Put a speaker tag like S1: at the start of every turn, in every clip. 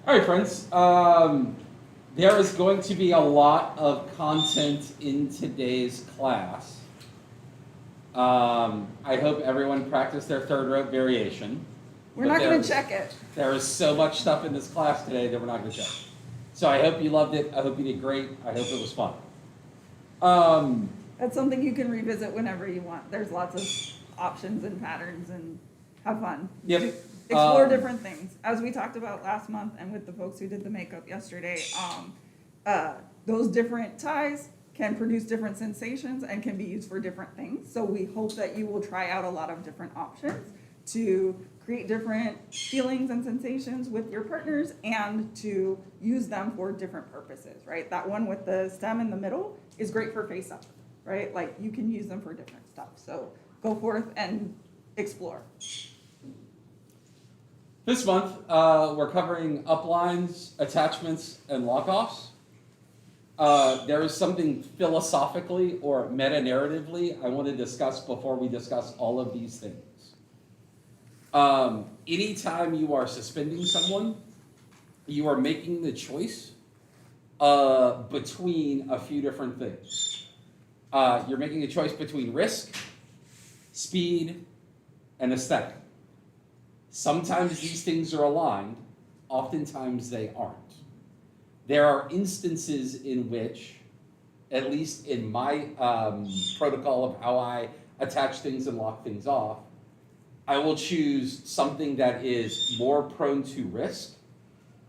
S1: All right, friends. There is going to be a lot of content in today's class. I hope everyone practiced their third rope variation.
S2: We're
S1: but
S2: not going
S1: there's-
S2: to check it.
S1: There is so much stuff in this class today that we're not going to check. So I hope you loved it. I hope you did great. I hope it was fun.
S2: That's something you can revisit whenever you want. There's lots of options and patterns and have fun.
S1: Yep.
S2: Explore different things. As we talked about last month and with the folks who did the makeup yesterday, those different ties can produce different sensations and can be used for different things. So we hope that you will try out a lot of different options to create different feelings and sensations with your partners and to use them for different purposes, right? That one with the stem in the middle is great for face up, right? Like you can use them for different stuff. So go forth and explore.
S1: This month, we're covering uplines, attachments, and lockoffs. There is something philosophically or meta-narratively I want to discuss before we discuss all of these things. Anytime you are suspending someone, you are making the choice between a few different things. You're making a choice between risk, speed, and aesthetic. Sometimes these things are aligned, oftentimes they aren't. There are instances in which, at least in my protocol of how I attach things and lock things off, I will choose something that is more prone to risk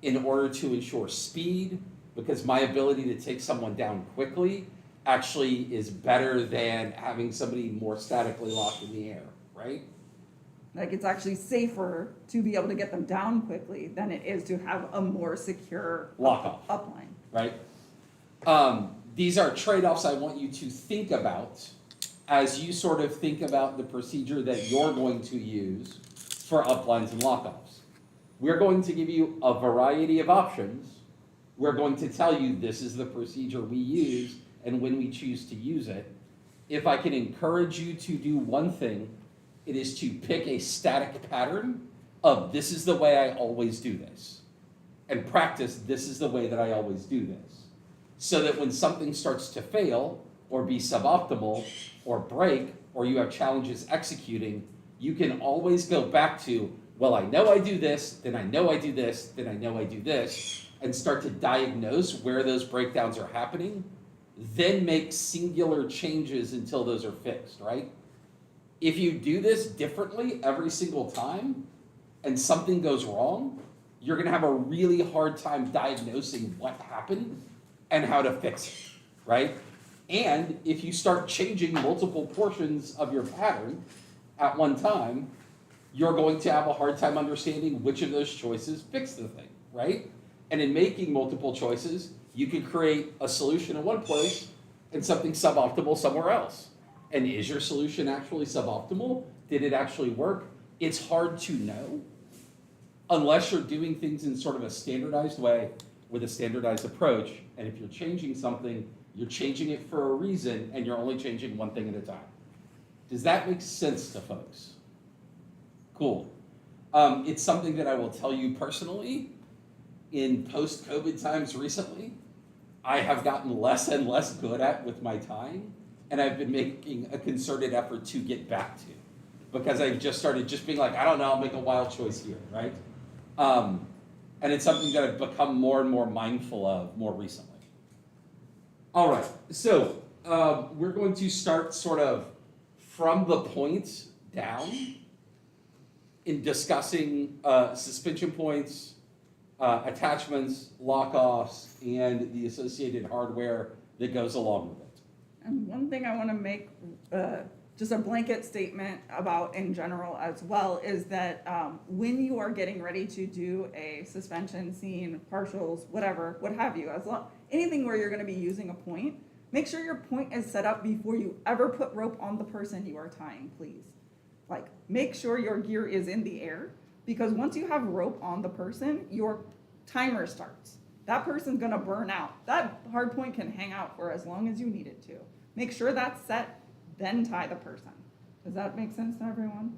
S1: in order to ensure speed, because my ability to take someone down quickly actually is better than having somebody more statically locked in the air, right?
S2: Like it's actually safer to be able to get them down quickly than it is to have a more secure
S1: Lock-off.
S2: upline.
S1: Right? These are trade-offs I want you to think about as you sort of think about the procedure that you're going to use for uplines and lockoffs. We're going to give you a variety of options. We're going to tell you this is the procedure we use and when we choose to use it. If I can encourage you to do one thing, it is to pick a static pattern of this is the way I always do this. And practice this is the way that I always do this. So that when something starts to fail or be suboptimal or break or you have challenges executing, you can always go back to, well, I know I do this, then I know I do this, then I know I do this, and start to diagnose where those breakdowns are happening, then make singular changes until those are fixed, right? If you do this differently every single time and something goes wrong, you're going to have a really hard time diagnosing what happened and how to fix it, right? And if you start changing multiple portions of your pattern at one time, you're going to have a hard time understanding which of those choices fix the thing, right? And in making multiple choices, you can create a solution in one place and something suboptimal somewhere else. And is your solution actually suboptimal? Did it actually work? It's hard to know unless you're doing things in sort of a standardized way with a standardized approach. And if you're changing something, you're changing it for a reason and you're only changing one thing at a time. Does that make sense to folks? Cool. It's something that I will tell you personally in post-COVID times recently, I have gotten less and less good at with my tying. And I've been making a concerted effort to get back to, because I've just started just being like, I don't know, I'll make a wild choice here, right? And it's something that I've become more and more mindful of more recently. All right, so we're going to start sort of from the point down in discussing suspension points, attachments, lockoffs, and the associated hardware that goes along with it.
S2: And one thing I want to make just a blanket statement about in general as well is that when you are getting ready to do a suspension scene, partials, whatever, what have you, anything where you're going to be using a point, make sure your point is set up before you ever put rope on the person you are tying, please. Like, make sure your gear is in the air, because once you have rope on the person, your timer starts. That person's gonna burn out. That hard point can hang out for as long as you need it to. Make sure that's set, then tie the person. Does that make sense to everyone?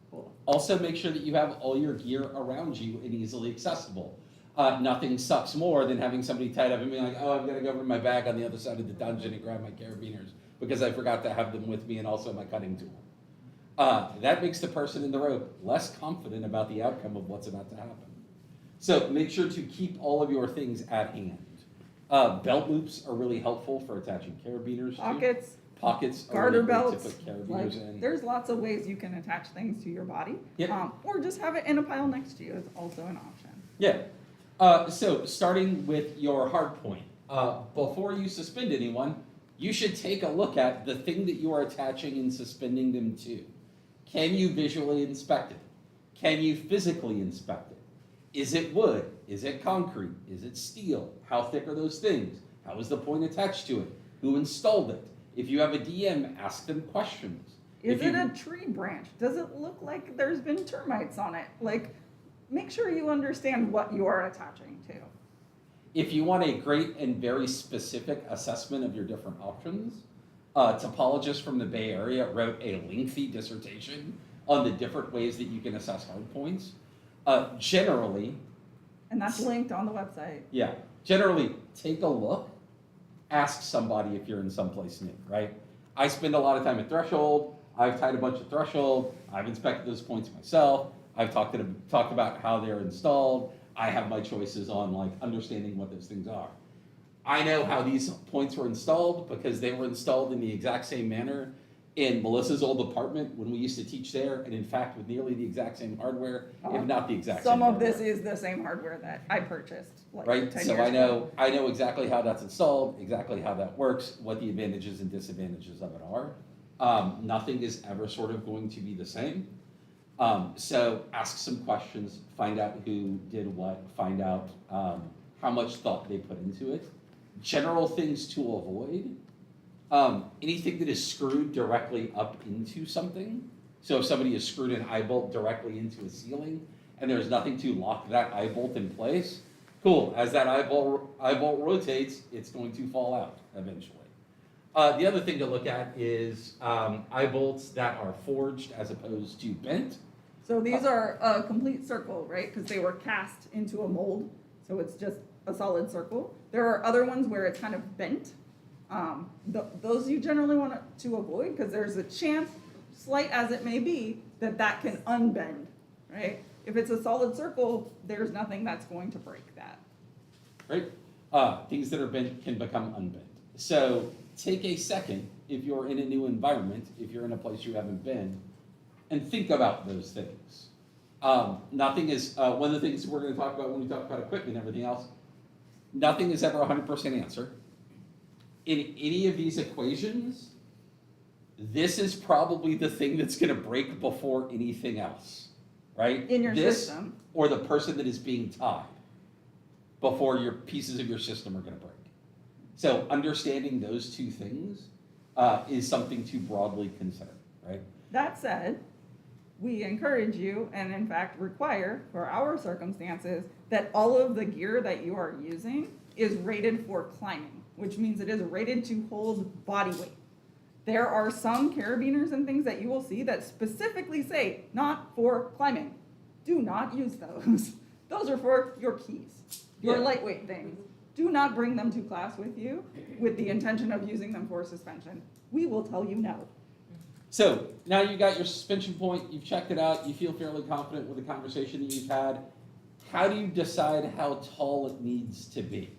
S2: Cool.
S1: Also, make sure that you have all your gear around you and easily accessible. Nothing sucks more than having somebody tied up and being like, oh, I've got to go over to my bag on the other side of the dungeon and grab my carabiners because I forgot to have them with me and also my cutting tool. That makes the person in the rope less confident about the outcome of what's about to happen. So make sure to keep all of your things at hand. Belt loops are really helpful for attaching carabiners to. Pockets are
S2: garter
S1: really great
S2: belts,
S1: to put carabiners
S2: like,
S1: in.
S2: there's lots of ways you can attach things to your body.
S1: Yep.
S2: Or just have it in a pile next to you is also an option.
S1: Yeah. So starting with your hard point, before you suspend anyone, you should take a look at the thing that you are attaching and suspending them to. Can you visually inspect it? Can you physically inspect it? Is it wood? Is it concrete? Is it steel? How thick are those things? How is the point attached to it? Who installed it? If you have a DM, ask them questions.
S2: Is it a tree branch? Does it look like there's been termites on it? Like, make sure you understand what you are attaching to.
S1: If you want a great and very specific assessment of your different options, a topologist from the Bay Area wrote a lengthy dissertation on the different ways that you can assess hard points. Generally,
S2: And that's linked on the website.
S1: generally take a look, ask somebody if you're in someplace new, right? I spend a lot of time at Threshold. I've tied a bunch of Threshold. I've inspected those points myself. I've talked about how they're installed. I have my choices on like understanding what those things are. I know how these points were installed because they were installed in the exact same manner in Melissa's old apartment when we used to teach there, and in fact with nearly the exact same hardware, if not the exact same
S2: Some of
S1: hardware.
S2: this is the same hardware that I purchased like
S1: Right,
S2: 10
S1: so
S2: years ago.
S1: I know exactly how that's installed, exactly how that works, what the advantages and disadvantages of it are. Nothing is ever sort of going to be the same. So ask some questions, find out who did what, find out how much thought they put into it. General things to avoid. Anything that is screwed directly up into something. So if somebody has screwed an eye bolt directly into a ceiling and there's nothing to lock that eye bolt in place, cool, as that eye bolt rotates, it's going to fall out eventually. The other thing to look at is eye bolts that are forged as opposed to bent.
S2: So these are a complete circle, right? Because they were cast into a mold, so it's just a solid circle. There are other ones where it's kind of bent. Those you generally want to avoid because there's a chance, slight as it may be, that that can unbend, right? If it's a solid circle, there's nothing that's going to break that.
S1: Right? Things that are bent can become unbent. So take a second if you're in a new environment, if you're in a place you haven't been, and think about those things. Nothing is, one of the things we're going to talk about when we talk about equipment and everything else, nothing is ever a 100% answer. In any of these equations, this is probably the thing that's going to break before anything else, right?
S2: In your
S1: this,
S2: system.
S1: or the person that is being tied before your pieces of your system are going to break. So understanding those two things is something to broadly consider, right?
S2: That said, we encourage you, and in fact require for our circumstances, that all of the gear that you are using is rated for climbing, which means it is rated to hold body weight. There are some carabiners and things that you will see that specifically say, not for climbing. Do not use those. Those are for your keys, your
S1: Yeah.
S2: lightweight things. Do not bring them to class with you with the intention of using them for suspension. We will tell you no.
S1: So now you got your suspension point, you've checked it out, you feel fairly confident with the conversation that you've had. How do you decide how tall it needs to be?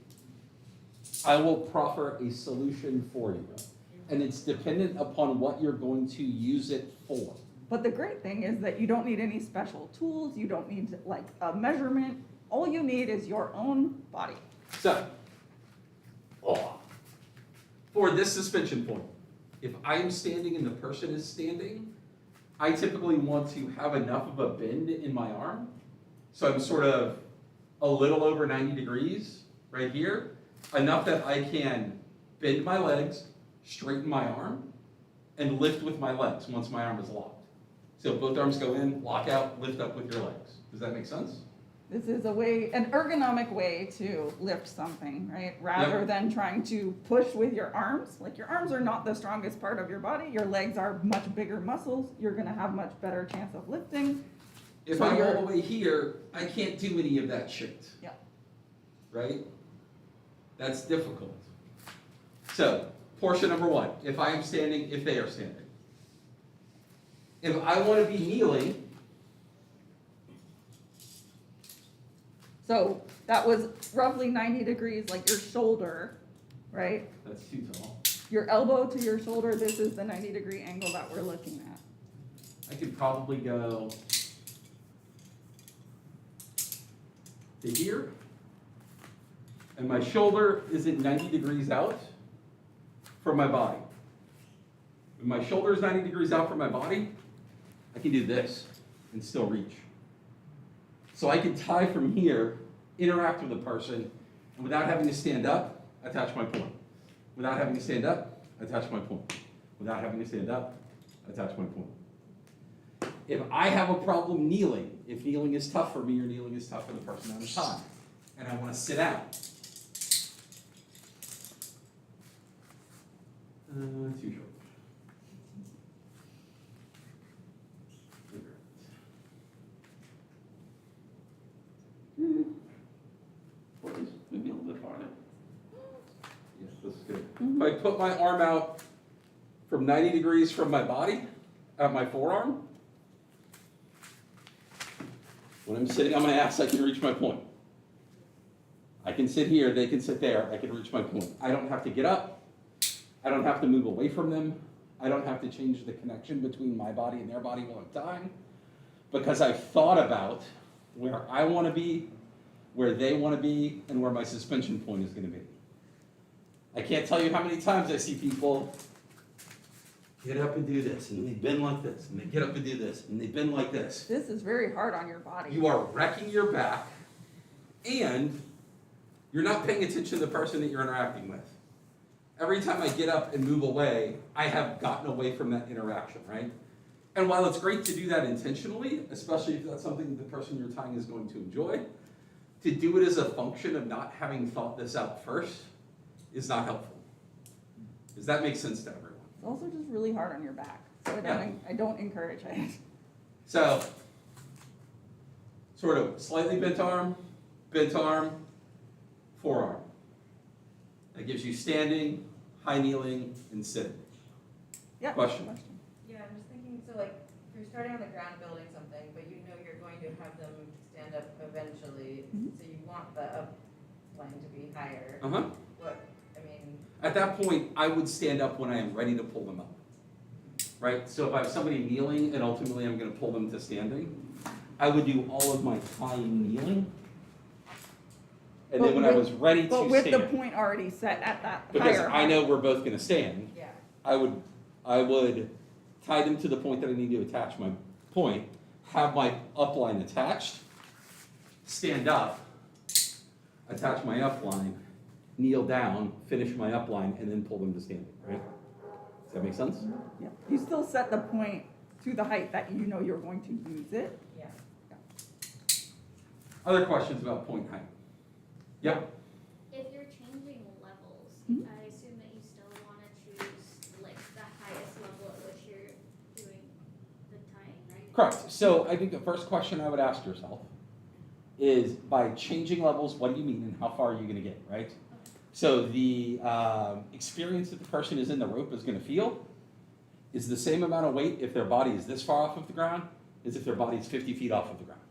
S1: I will proffer a solution for you. And it's dependent upon what you're going to use it for.
S2: But the great thing is that you don't need any special tools, you don't need like a measurement. All you need is your own body.
S1: So, for this suspension point, if I am standing and the person is standing, I typically want to have enough of a bend in my arm. So I'm sort of a little over 90 degrees right here, enough that I can bend my legs, straighten my arm, and lift with my legs once my arm is locked. So both arms go in, lock out, lift up with your legs. Does that make sense?
S2: This is a way, an ergonomic way to lift something, right? Rather than trying to push with your arms. Like your arms are not the strongest part of your body. Your legs are much bigger muscles. You're gonna have much better chance of lifting.
S1: If
S2: So
S1: I'm
S2: you're-
S1: all the way here, I can't do any of that shit.
S2: Yeah.
S1: right? That's difficult. So, portion number one, if I am standing, if they are standing. If I want to be kneeling,
S2: So that was roughly 90 degrees, like your shoulder, right?
S1: that's too tall.
S2: Your elbow to your shoulder, this is the 90-degree angle that we're looking at.
S1: I could probably go to here, and my shoulder is at 90 degrees out from my body. If my shoulder is 90 degrees out from my body, I can do this and still reach. So I can tie from here, interact with the person, and without having to stand up, attach my point. Without having to stand up, attach my point. Without having to stand up, attach my point. If I have a problem kneeling, if kneeling is tough for me or kneeling is tough for the person I'm tying, and I want to sit down, too short. Maybe a little bit farther. Yeah, this is good. If I put my arm out from 90 degrees from my body, at my forearm, when I'm sitting on my ass, I can reach my point. I can sit here, they can sit there, I can reach my point. I don't have to get up. I don't have to move away from them. I don't have to change the connection between my body and their body while I'm tying, because I've thought about where I want to be, where they want to be, and where my suspension point is going to be. I can't tell you how many times I see people get up and do this, and they bend like this, and they get up and do this, and they bend like this.
S2: This is very hard on your body.
S1: You are wrecking your back, and you're not paying attention to the person that you're interacting with. Every time I get up and move away, I have gotten away from that interaction, right? And while it's great to do that intentionally, especially if that's something the person you're tying is going to enjoy, to do it as a function of not having thought this out first is not helpful. Does that make sense to everyone?
S2: It's also just really hard on your back, so I don't encourage it.
S1: So, sort of slightly bent arm, forearm. That gives you standing, high kneeling, and sitting.
S2: Yeah.
S1: Question?
S3: Yeah, I'm just thinking, so like, if you're starting on the ground building something, but you know you're going to have them stand up eventually, so you want the up line to be higher.
S1: Uh-huh.
S3: What, I mean,
S1: At that point, I would stand up when I am ready to pull them up. Right? So if I have somebody kneeling and ultimately I'm going to pull them to standing, I would do all of my tying kneeling. And then when I was ready to
S2: But with the
S1: stand,
S2: point already set at that
S1: because
S2: higher
S1: I know
S2: height.
S1: we're both going to stand,
S3: yeah,
S1: I would tie them to the point that I need to attach my point, have my upline attached, stand up, attach my upline, kneel down, finish my upline, and then pull them to standing, right? Does that make sense?
S2: Yeah. You still set the point to the height that you know you're going to use it.
S3: yeah.
S1: Other questions about point height? Yep.
S4: If you're changing levels,
S2: Mhm.
S4: I assume that you still want to choose like the highest level at which you're doing the tying, right?
S1: Correct. So I think the first question I would ask yourself is, by changing levels, what do you mean and how far are you going to get, right? So the experience that the person is in the rope is going to feel is the same amount of weight if their body is this far off of the ground as if their body is 50 feet off of the ground.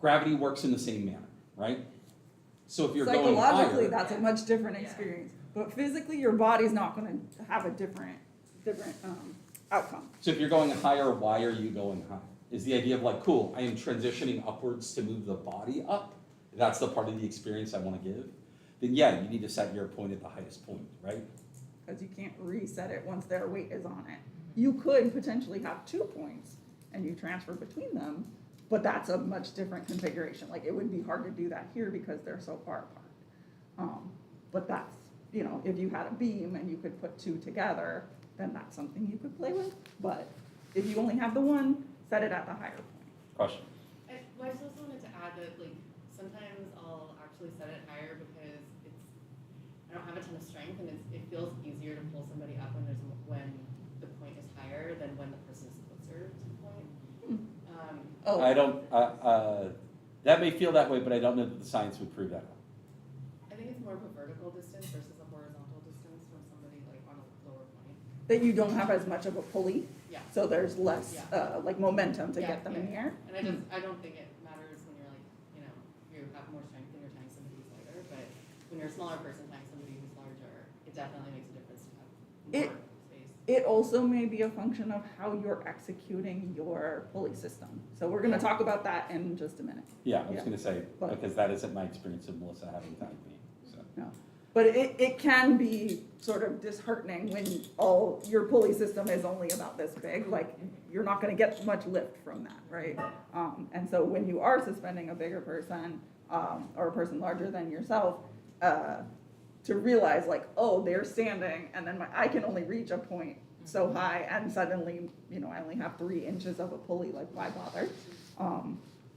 S1: Gravity works in the same manner, right? So if you're going
S2: Psychologically,
S1: higher,
S2: that's a much different
S3: Yeah.
S2: experience. But physically, your body's not going to have a different outcome.
S1: so if you're going higher, why are you going higher? Is the idea of like, cool, I am transitioning upwards to move the body up. That's the part of the experience I want to give. Then yeah, you need to set your point at the highest point, right?
S2: Because you can't reset it once their weight is on it. You could potentially have 2 points and you transfer between them, but that's a much different configuration. Like, it would be hard to do that here because they're so far apart. But that's, you know, if you had a beam and you could put 2 together, then that's something you could play with. But if you only have the one, set it at the higher point.
S1: Question.
S5: I just also wanted to add that, like, sometimes I'll actually set it higher because I don't have a ton of strength, and it feels easier to pull somebody up when the point is higher than when the person is closer to the point.
S2: Oh,
S1: I don't, that may feel that way, but I don't know that the science would prove that out.
S5: more of a vertical distance versus a horizontal distance from somebody like on a lower point.
S2: That you don't have as much of a pulley,
S5: Yeah.
S2: so there's less,
S5: Yeah.
S2: like momentum to
S5: Yeah,
S2: get them in the air.
S5: And I don't think it matters when you're like, you know, you have more strength when you're tying somebody who's lighter, but when you're a smaller person tying somebody who's larger, it definitely makes a difference to have
S2: It-
S5: more space.
S2: It also may be a function of how you're executing your pulley system. So we're gonna talk about that in just a minute.
S1: Yeah, I was
S2: Yeah.
S1: gonna say,
S2: But-
S1: because that isn't my experience of Melissa having tied me, so.
S2: No. But it can be sort of disheartening when all, your pulley system is only about this big, like, you're not gonna get much lift from that, right? And so when you are suspending a bigger person, or a person larger than yourself, to realize like, oh, they're standing, and then I can only reach a point so high, and suddenly, you know, I only have 3 inches of a pulley, like, why bother?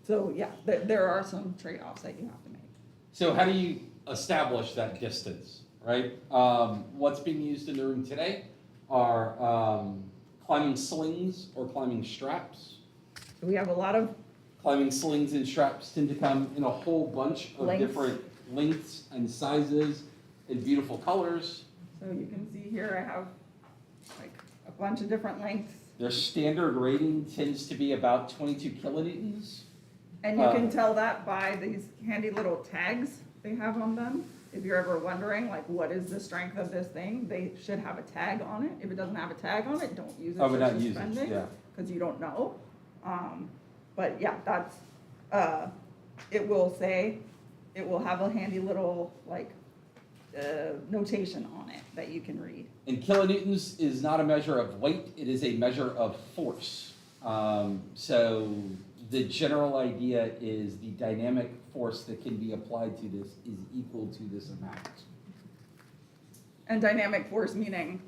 S2: So, yeah, there are some trade-offs that you have to make.
S1: So how do you establish that distance, right? What's being used in the room today are climbing slings or climbing straps.
S2: So we have a lot of
S1: Climbing slings and straps tend to come in a whole bunch of
S2: Lengths.
S1: different lengths and sizes and beautiful colors.
S2: So you can see here, I have like a bunch of different lengths,
S1: Their standard rating tends to be about 22 kilonewtons.
S2: and you can tell that by these handy little tags they have on them. If you're ever wondering, like, what is the strength of this thing, they should have a tag on it. If it doesn't have a tag on it, don't use it
S1: I
S2: for
S1: would not use it,
S2: suspending,
S1: yeah.
S2: because you don't know. But yeah, that's, it will say, it will have a handy little, like, notation on it that you can read.
S1: And kilonewtons is not a measure of weight, it is a measure of force. So the general idea is the dynamic force that can be applied to this is equal to this amount.
S2: And dynamic force meaning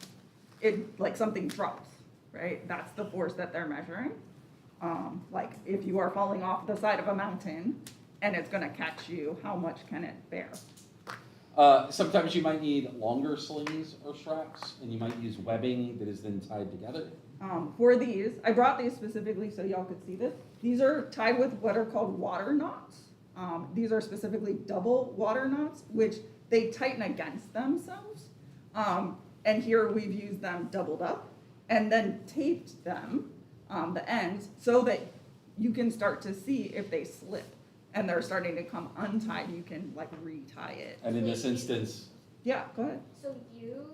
S2: it, like, something drops, right? That's the force that they're measuring. Like, if you are falling off the side of a mountain and it's gonna catch you, how much can it bear?
S1: Sometimes you might need longer slings or straps, and you might use webbing that is then tied together.
S2: For these, I brought these specifically so y'all could see this. These are tied with what are called water knots. These are specifically double water knots, which they tighten against themselves. And here we've used them doubled up and then taped them, the ends, so that you can start to see if they slip and they're starting to come untied, you can like retie it.
S1: And in this instance,
S2: Yeah, go ahead.
S4: So you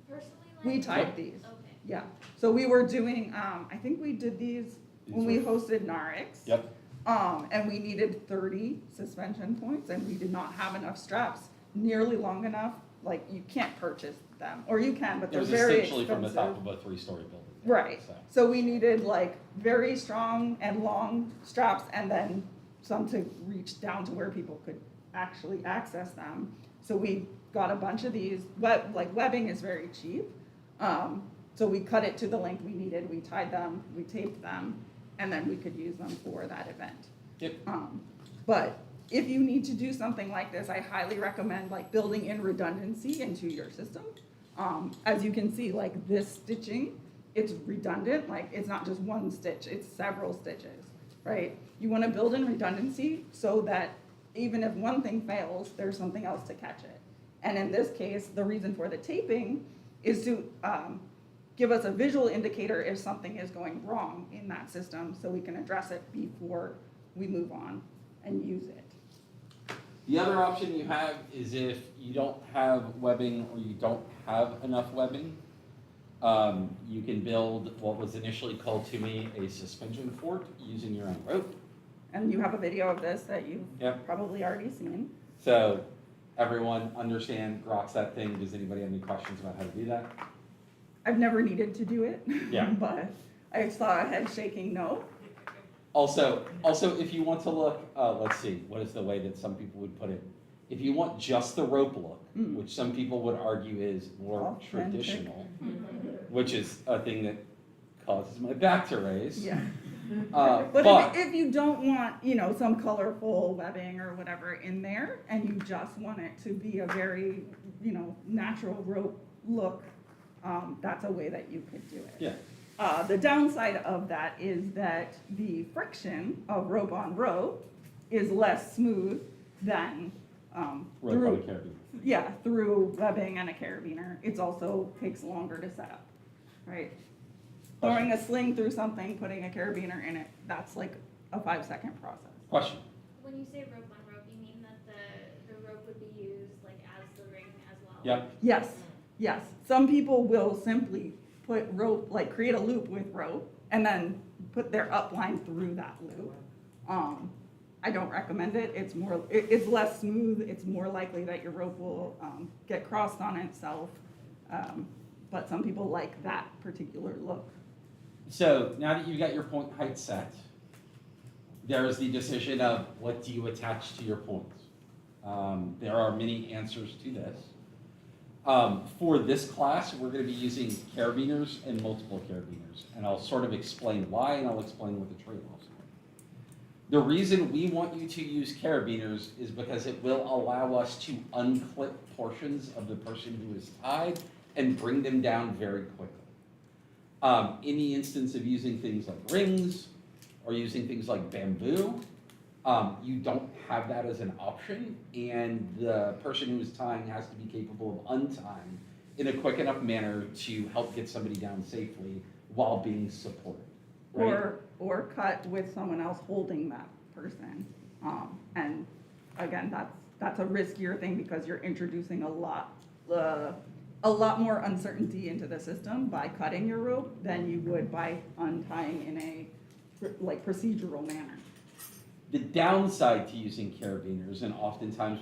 S4: personally like?
S2: We tied these.
S4: Okay.
S2: Yeah, so we were doing, I think we did these when we hosted NARIX.
S1: yep,
S2: And we needed 30 suspension points, and we did not have enough straps nearly long enough, like, you can't purchase them, or you can, but
S1: it
S2: they're
S1: was
S2: very
S1: essentially from the top
S2: expensive.
S1: of a 3-story building.
S2: Right,
S1: So,
S2: so we needed like very strong and long straps, and then some to reach down to where people could actually access them. So we got a bunch of these, like, webbing is very cheap. So we cut it to the length we needed, we tied them, we taped them, and then we could use them for that event.
S1: Yep.
S2: But if you need to do something like this, I highly recommend like building in redundancy into your system. As you can see, like, this stitching, it's redundant, like, it's not just one stitch, it's several stitches, right? You wanna build in redundancy so that even if one thing fails, there's something else to catch it. And in this case, the reason for the taping is to give us a visual indicator if something is going wrong in that system, so we can address it before we move on and use it.
S1: The other option you have is if you don't have webbing or you don't have enough webbing, you can build what was initially called to me a suspension fort using your own rope.
S2: And you have a video of this that you've
S1: Yep.
S2: probably already seen.
S1: So everyone understand, groks that thing. Does anybody have any questions about how to do that?
S2: I've never needed to do it.
S1: Yeah.
S2: But I saw a head shaking no.
S1: Also, if you want to look, let's see, what is the way that some people would put it? If you want just the rope look, which some people would argue is more
S2: Authentic.
S1: traditional, which is a thing that causes my back to raise.
S2: Yeah.
S1: But
S2: But if you don't want, you know, some colorful webbing or whatever in there, and you just want it to be a very, you know, natural rope look, that's a way that you could do it.
S1: yeah,
S2: The downside of that is that the friction of rope on rope is less smooth than
S1: rope on a
S2: through
S1: carabiner.
S2: Yeah, through webbing and a carabiner. It's also takes longer to set up, right? Throwing a sling through something, putting a carabiner in it, that's like a 5-second process.
S1: Question?
S4: When you say rope on rope, you mean that the rope would be used like as the ring as well?
S1: Yep.
S2: Yes, yes. Some people will simply put rope, like create a loop with rope and then put their upline through that loop. I don't recommend it. It's less smooth. It's more likely that your rope will get crossed on itself. But some people like that particular look.
S1: So now that you've got your point height set, there is the decision of what do you attach to your points. There are many answers to this. For this class, we're going to be using carabiners and multiple carabiners, and I'll sort of explain why, and I'll explain what the trade-offs are. The reason we want you to use carabiners is because it will allow us to unclip portions of the person who is tied and bring them down very quickly. In the instance of using things like rings or using things like bamboo, you don't have that as an option, and the person who is tying has to be capable of untying in a quick enough manner to help get somebody down safely while being supported. Right?
S2: Or cut with someone else holding that person. And again, that's a riskier thing because you're introducing a lot more uncertainty into the system by cutting your rope than you would by untying in a procedural manner.
S1: The downside to using carabiners, and oftentimes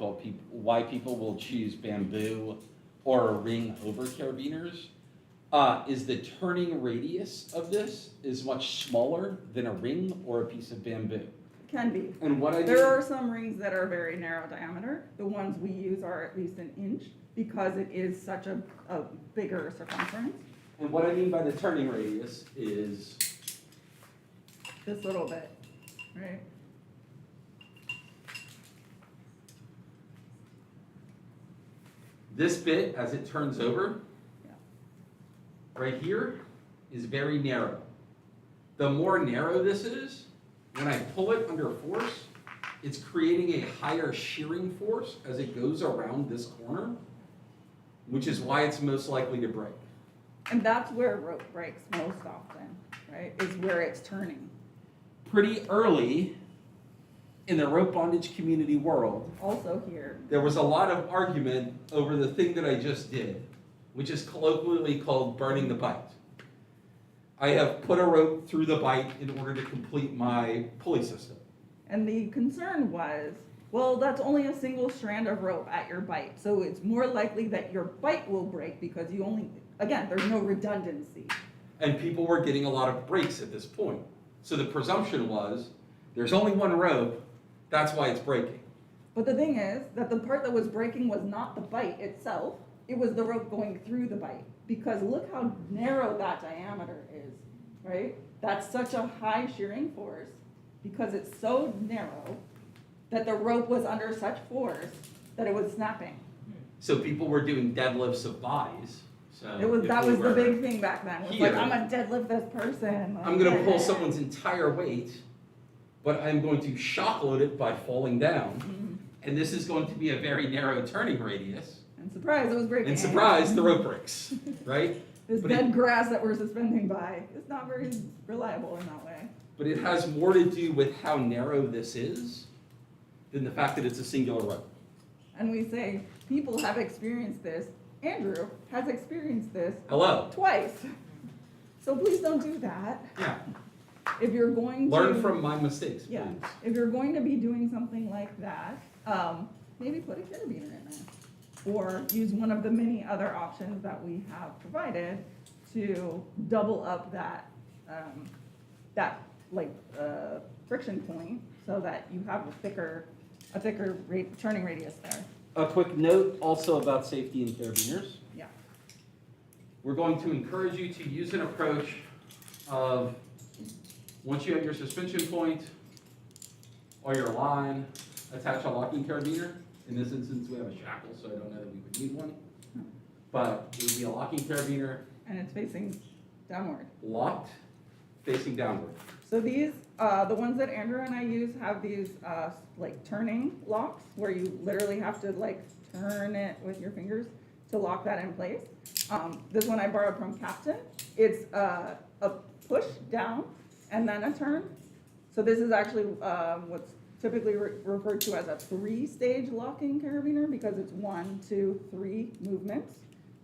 S1: why people will choose bamboo or a ring over carabiners, is the turning radius of this is much smaller than a ring or a piece of bamboo.
S2: Can be.
S1: And what I
S2: There
S1: mean,
S2: are some rings that are very narrow diameter. The ones we use are at least an inch because it is such a bigger circumference.
S1: and what I mean by the turning radius is
S2: This little bit, right?
S1: this bit as it turns over,
S2: Yeah.
S1: right here, is very narrow. The more narrow this is, when I pull it under force, it's creating a higher shearing force as it goes around this corner, which is why it's most likely to break.
S2: And that's where rope breaks most often, right? Is where it's turning.
S1: Pretty early in the rope bondage community world,
S2: Also here,
S1: there was a lot of argument over the thing that I just did, which is colloquially called burning the bite. I have put a rope through the bite in order to complete my pulley system.
S2: and the concern was, well, that's only a single strand of rope at your bite. So it's more likely that your bite will break because there's no redundancy.
S1: And people were getting a lot of breaks at this point. So the presumption was, there's only one rope, that's why it's breaking.
S2: But the thing is that the part that was breaking was not the bite itself, it was the rope going through the bite. Because look how narrow that diameter is, right? That's such a high shearing force because it's so narrow that the rope was under such force that it was snapping.
S1: So people were doing deadlifts of bodies. So
S2: That was the big thing back then. It was
S1: here.
S2: like, I'm gonna deadlift this person.
S1: I'm gonna pull someone's entire weight, but I'm going to shock load it by falling down.
S2: Mhm.
S1: And this is going to be a very narrow turning radius.
S2: And surprise, it was breaking.
S1: And surprise, the rope breaks, right?
S2: This
S1: but
S2: dead grass that we're suspending by is not very reliable in that way.
S1: But it has more to do with how narrow this is than the fact that it's a singular rope.
S2: And we say, people have experienced this. Andrew has experienced this
S1: Hello.
S2: twice. So please don't do that.
S1: Yeah.
S2: If you're going to.
S1: Learn from my mistakes, please.
S2: Yeah, if you're going to be doing something like that, maybe put a carabiner in there. Or use one of the many other options that we have provided to double up that, friction point so that you have a thicker turning radius there.
S1: A quick note also about safety in carabiners.
S2: Yeah.
S1: We're going to encourage you to use an approach of, once you have your suspension point or your line, attach a locking carabiner. In this instance, we have a shackle, so I don't know that we would need one. But it would be a locking carabiner,
S2: And it's facing downward.
S1: locked, facing downward.
S2: So these, the ones that Andrew and I use have these, turning locks where you literally have to turn it with your fingers to lock that in place. This one I borrowed from Captain. It's a push down and then a turn. So this is actually what's typically referred to as a 3-stage locking carabiner because it's 1, 2, 3 movements.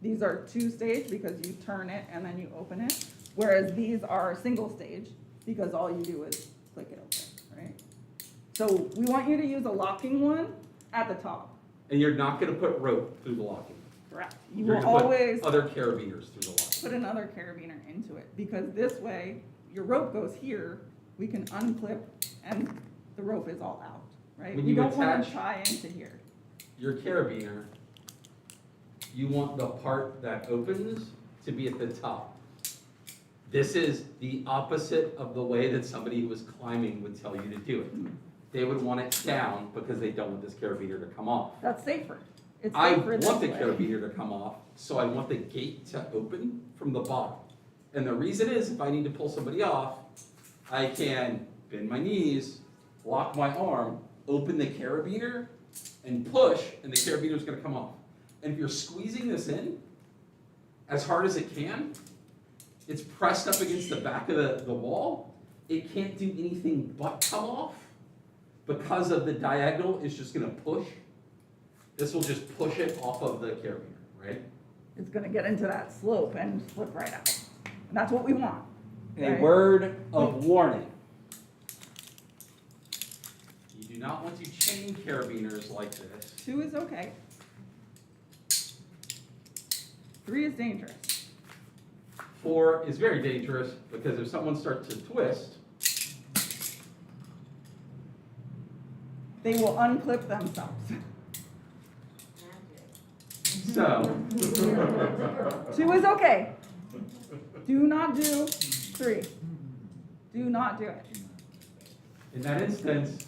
S2: These are 2-stage because you turn it and then you open it, whereas these are single stage because all you do is click it open, right? So we want you to use a locking one at the top.
S1: And you're not gonna put rope through the locking.
S2: Correct. You
S1: You're
S2: will
S1: gonna put
S2: always
S1: other carabiners through the locking.
S2: put another carabiner into it because this way your rope goes here, we can unclip and the rope is all out, right?
S1: When
S2: We
S1: you
S2: don't want
S1: attach-
S2: to tie into here.
S1: Your carabiner, you want the part that opens to be at the top. This is the opposite of the way that somebody who was climbing would tell you to do it. They would want it down because they don't want this carabiner to come off.
S2: That's safer. It's
S1: I
S2: safer this
S1: want the
S2: way.
S1: carabiner to come off, so I want the gate to open from the bottom. And the reason is, if I need to pull somebody off, I can bend my knees, lock my arm, open the carabiner, and push, and the carabiner's gonna come off. And if you're squeezing this in as hard as it can, it's pressed up against the back of the wall. It can't do anything but come off because of the diagonal. It's just gonna push. This will just push it off of the carabiner, right?
S2: It's gonna get into that slope and slip right out. And that's what we want.
S1: A
S2: Right.
S1: word of warning. You do not want to chain carabiners like this.
S2: 2 is okay. 3 is dangerous.
S1: 4 is very dangerous because if someone starts to twist,
S2: They will unclip themselves.
S1: so
S2: 2 is okay. Do not do 3. Do not do it.
S1: in that instance,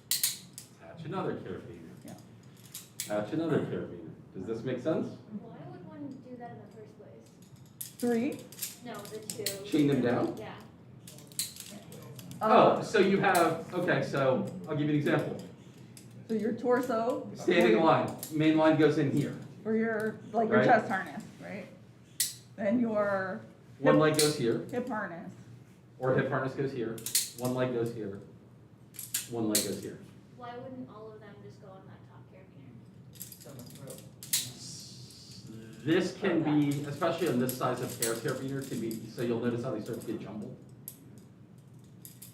S1: attach another carabiner.
S2: Yeah.
S1: Attach another carabiner. Does this make sense?
S4: Why would one do that in the first place?
S2: 3.
S4: No, the 2.
S1: Chain them down?
S4: Yeah.
S1: Oh, so you have, okay, so I'll give you an example.
S2: So your torso.
S1: Standing line, main line goes in here.
S2: For your, like your
S1: Right.
S2: chest harness, right? Then your
S1: One leg goes here,
S2: hip harness.
S1: or hip harness goes here. One leg goes here. One leg goes here.
S4: Why wouldn't all of them just go on that top carabiner?
S1: This can be, especially on this size of carabiner, can be, so you'll notice how they start to get jumbled.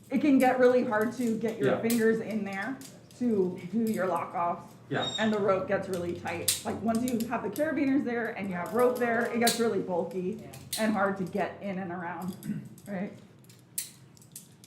S2: It can get really hard to get your
S1: Yeah.
S2: fingers in there to do your lock offs.
S1: Yeah.
S2: And the rope gets really tight. Like once you have the carabiners there and you have rope there, it gets really bulky and hard to get in and around, right?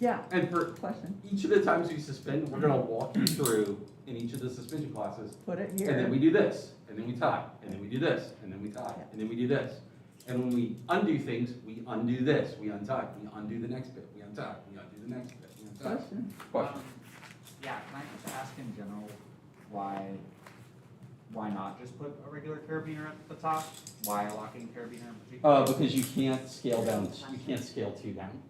S2: Yeah,
S1: And for
S2: question.
S1: each of the times we suspend, we're gonna walk you through in each of the suspension classes.
S2: Put it
S1: And then
S2: here.
S1: we do this, and then we tie, and then we do this, and then we tie, and then we do this. And when we undo things, we undo this, we untie, we undo the next bit, we untie, we undo the next bit, we untie.
S2: Question.
S1: Question?
S6: Yeah, can I just ask in general, why not just put a regular carabiner at the top? Why a locking carabiner in particular?
S1: Because you can't scale down, you can't scale 2 down.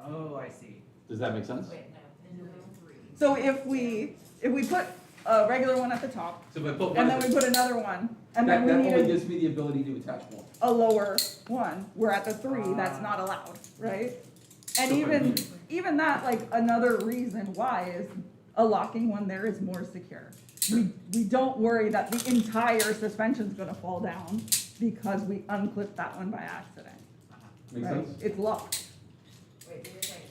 S6: Oh, I see.
S1: Does that make sense?
S3: Wait, no.
S2: So if we put a regular one at the top
S1: So if I put one,
S2: and then we put another one and then
S1: that
S2: we
S1: only
S2: need
S1: gives me the ability to attach more.
S2: a lower one, we're at the 3, that's not allowed, right? And
S1: So
S2: even that, like another reason why is a locking one there is more secure. We don't worry that the entire suspension's gonna fall down because we unclipped that one by accident,
S1: Make
S2: right?
S1: sense?
S2: It's locked.
S3: Wait, you're saying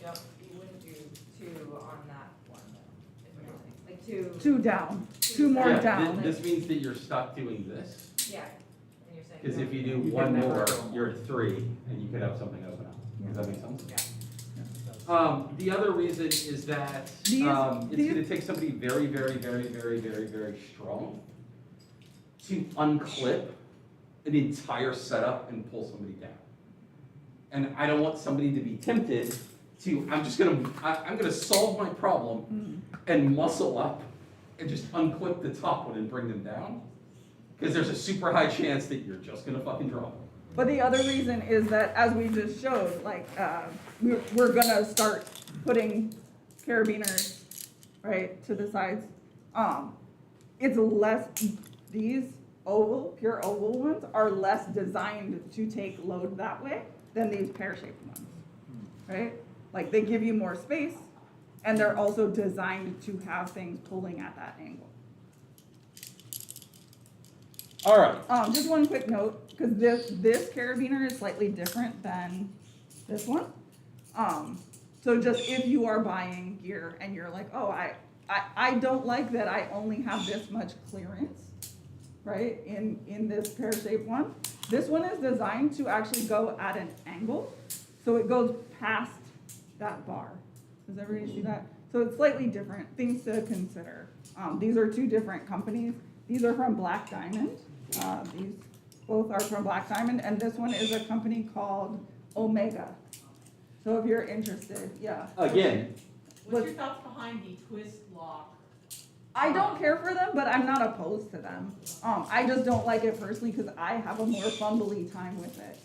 S3: you wouldn't do 2 on that one though, is what you're saying, like 2.
S2: 2 down, 2 more
S1: Yeah,
S2: down.
S1: This means that you're stuck doing this,
S3: Yeah, and you're saying.
S1: because if you do
S6: You
S1: one
S6: can never
S1: more,
S6: go more.
S1: you're at 3, and you could have something open up. Does that make sense?
S6: Yeah.
S1: The other reason is that,
S2: These-
S1: it's
S2: these-
S1: gonna take somebody very, very, very, very, very, very strong to unclip an entire setup and pull somebody down. And I don't want somebody to be tempted to, I'm gonna solve my problem and muscle up and just unclip the top one and bring them down. Because there's a super high chance that you're just gonna fucking drop them.
S2: But the other reason is that, as we just showed, like, we're gonna start putting carabiners, right, to the sides. it's less, these oval, pure oval ones are less designed to take load that way than these pear-shaped ones, right? Like they give you more space and they're also designed to have things pulling at that angle.
S1: All right,
S2: Just one quick note, because this carabiner is slightly different than this one. So just if you are buying gear and you're like, oh, I don't like that I only have this much clearance, right, in this pear-shaped one. This one is designed to actually go at an angle, so it goes past that bar. Does everybody see that? So it's slightly different, things to consider. These are two different companies. These are from Black Diamond. These both are from Black Diamond, and this one is a company called Omega. So if you're interested, yeah.
S1: again,
S7: What's your thoughts behind the twist lock?
S2: I don't care for them, but I'm not opposed to them. I just don't like it personally because I have a more fumbly time with it.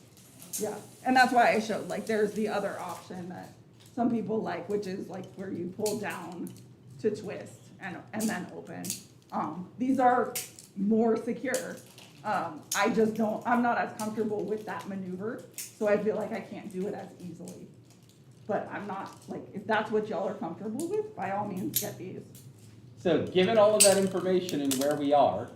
S2: Yeah, and that's why I showed, like, there's the other option that some people like, which is like where you pull down to twist and then open. These are more secure. I just don't, I'm not as comfortable with that maneuver, so I feel like I can't do it as easily. But I'm not, like, if that's what y'all are comfortable with, by all means, get these.
S1: so given all of that information and where we are,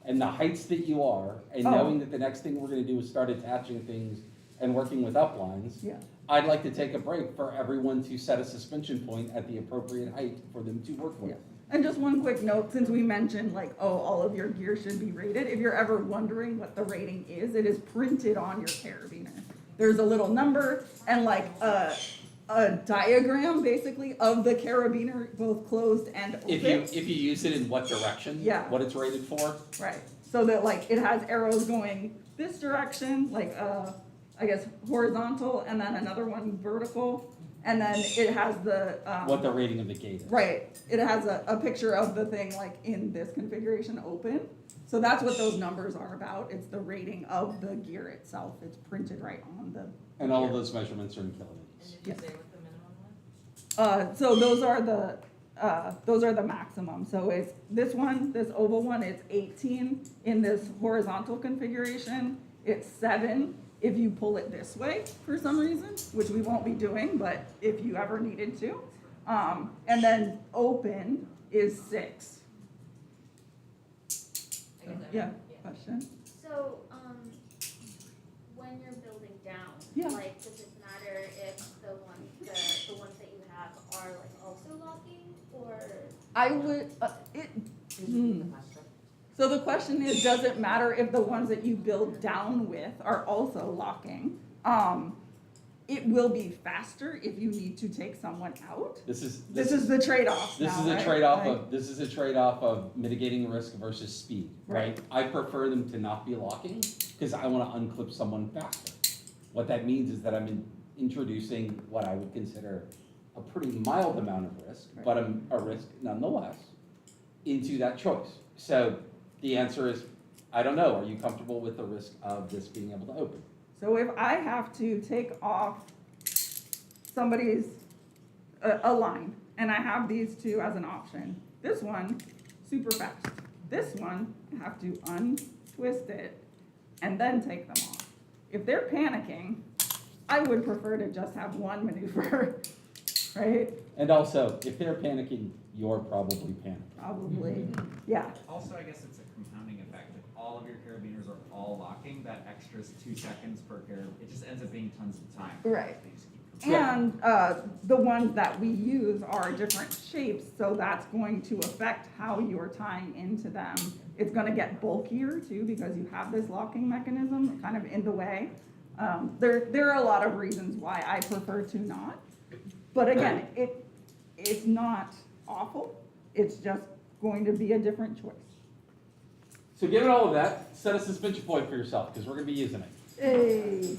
S1: and the heights that you are, and
S2: Oh.
S1: knowing that the next thing we're gonna do is start attaching things and working with uplines,
S2: Yeah.
S1: I'd like to take a break for everyone to set a suspension point at the appropriate height for them to work with.
S2: Yeah. And just one quick note, since we mentioned like, oh, all of your gear should be rated, if you're ever wondering what the rating is, it is printed on your carabiner. There's a little number and like a diagram basically of the carabiner, both closed and open.
S1: If you use it in what direction,
S2: Yeah.
S1: what it's rated for,
S2: Right, so that like it has arrows going this direction, like I guess horizontal, and then another one vertical, and then it has the
S1: what the rating of the gate is.
S2: right, it has a picture of the thing like in this configuration open. So that's what those numbers are about. It's the rating of the gear itself. It's printed right on the.
S1: And all of
S2: gear.
S1: those measurements are in
S3: And
S1: kilonewtons.
S3: did you say what the minimum was?
S2: So those are the maximum. So it's this one, this oval one, it's 18 in this horizontal configuration. It's 7 if you pull it this way for some reason, which we won't be doing, but if you ever needed to. And then open is 6.
S3: I guess I
S2: Yeah,
S3: mean,
S2: question?
S4: So, when you're building down,
S2: Yeah.
S4: like, does it matter if the ones that you have are like also locking, or?
S2: I would, So the question is, does it matter if the ones that you build down with are also locking? It will be faster if you need to take someone out.
S1: This is
S2: The trade-off
S1: This
S2: now,
S1: is a
S2: right?
S1: trade-off
S2: Like-
S1: of, this is a trade-off of mitigating risk versus speed, right?
S2: Right.
S1: I prefer them to not be locking, because I wanna unclip someone faster. What that means is that I'm introducing what I would consider a pretty mild amount of risk, but a risk nonetheless, into that choice. So the answer is, I don't know, are you comfortable with the risk of this being able to open?
S2: So if I have to take off somebody's, a line, and I have these two as an option, this one, super fast. This one, I have to untwist it and then take them off. If they're panicking, I would prefer to just have one maneuver, right?
S1: And also, if they're panicking, you're probably panicking.
S2: Probably, yeah.
S6: Also, I guess it's a compounding effect. If all of your carabiners are all locking, that extra 2 seconds per carabiner, it just ends up being tons of time.
S2: Right.
S6: They just keep
S2: And the ones that we use are different shapes, so that's going to affect how you're tying into them. It's gonna get bulkier too, because you have this locking mechanism kind of in the way. There are a lot of reasons why I prefer to not. But again, it's not awful, it's just going to be a different choice.
S1: So given all of that, set a suspension point for yourself, because we're gonna be using it.
S2: Hey.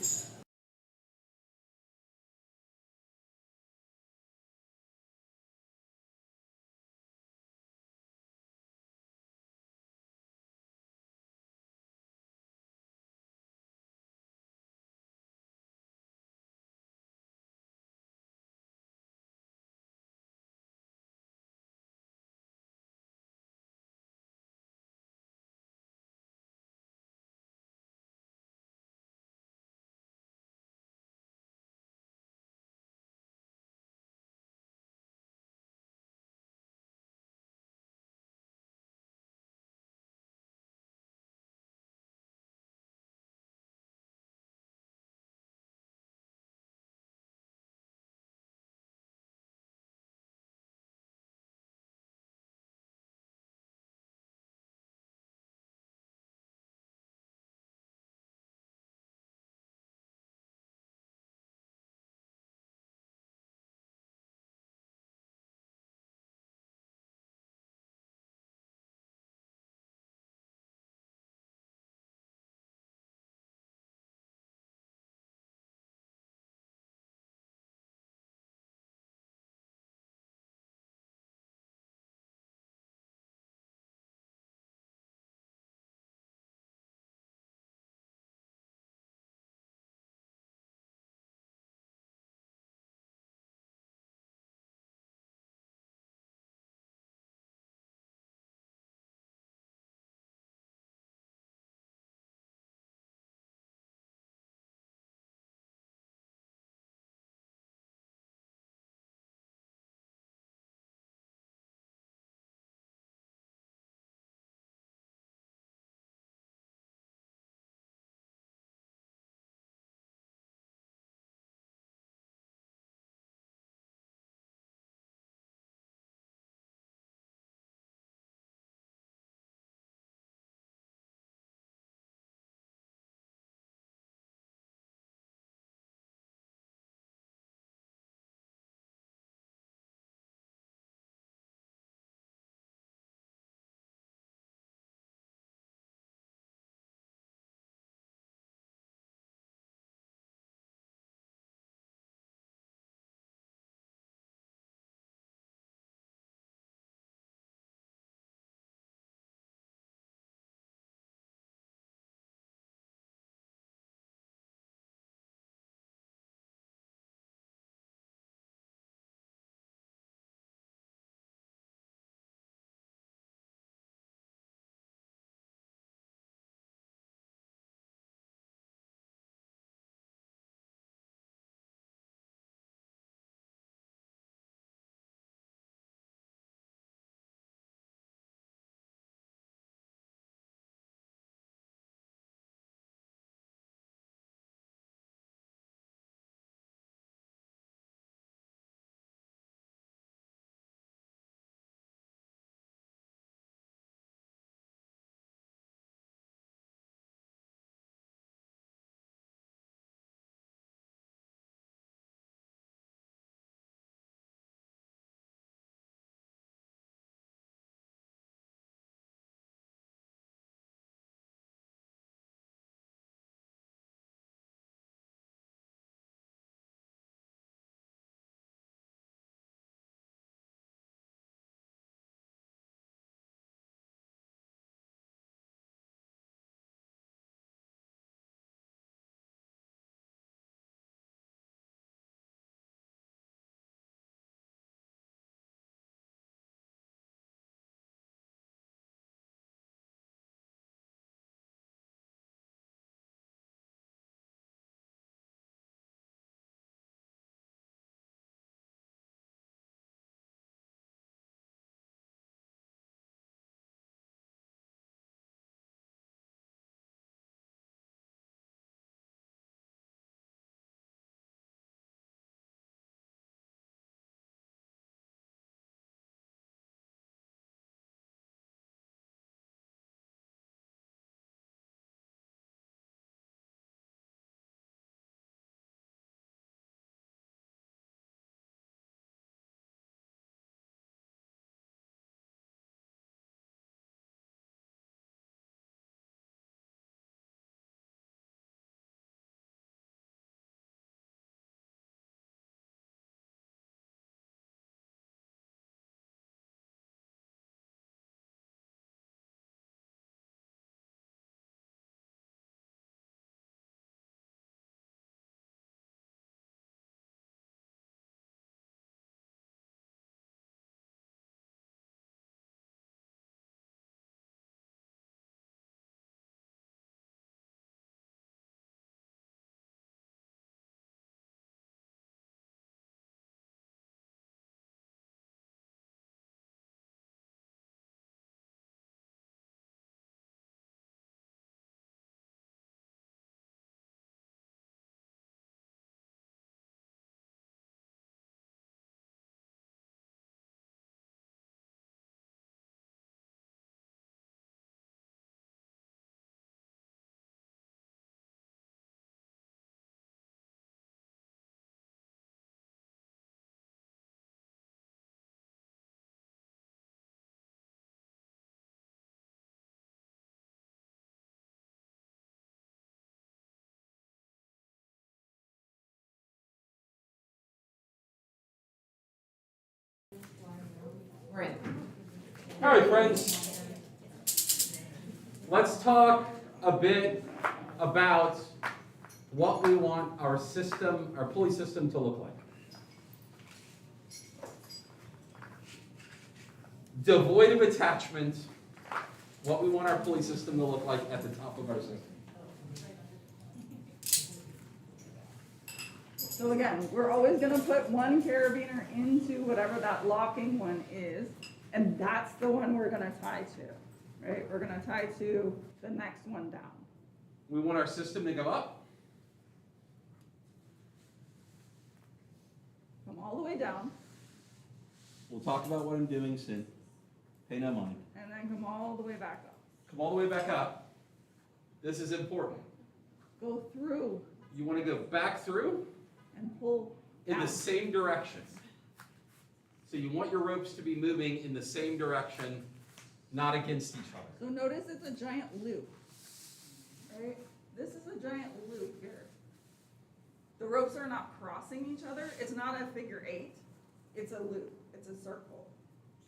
S3: Right.
S1: All right, friends. Let's talk a bit about what we want our system, our pulley system to look like. Devoid of attachment, what we want our pulley system to look like at the top of our system.
S2: So again, we're always gonna put one carabiner into whatever that locking one is, and that's the one we're gonna tie to, right? We're gonna tie to the next one down.
S1: We want our system to go up,
S2: Come all the way down,
S1: we'll talk about what I'm doing soon, pay no mind.
S2: and then come all the way back up.
S1: Come all the way back up. This is important.
S2: Go through
S1: You want to go back through
S2: and pull
S1: in
S2: down.
S1: the same direction. So you want your ropes to be moving in the same direction, not against each other.
S2: So notice it's a giant loop, right? This is a giant loop here. The ropes are not crossing each other. It's not a figure eight. It's a loop. It's a circle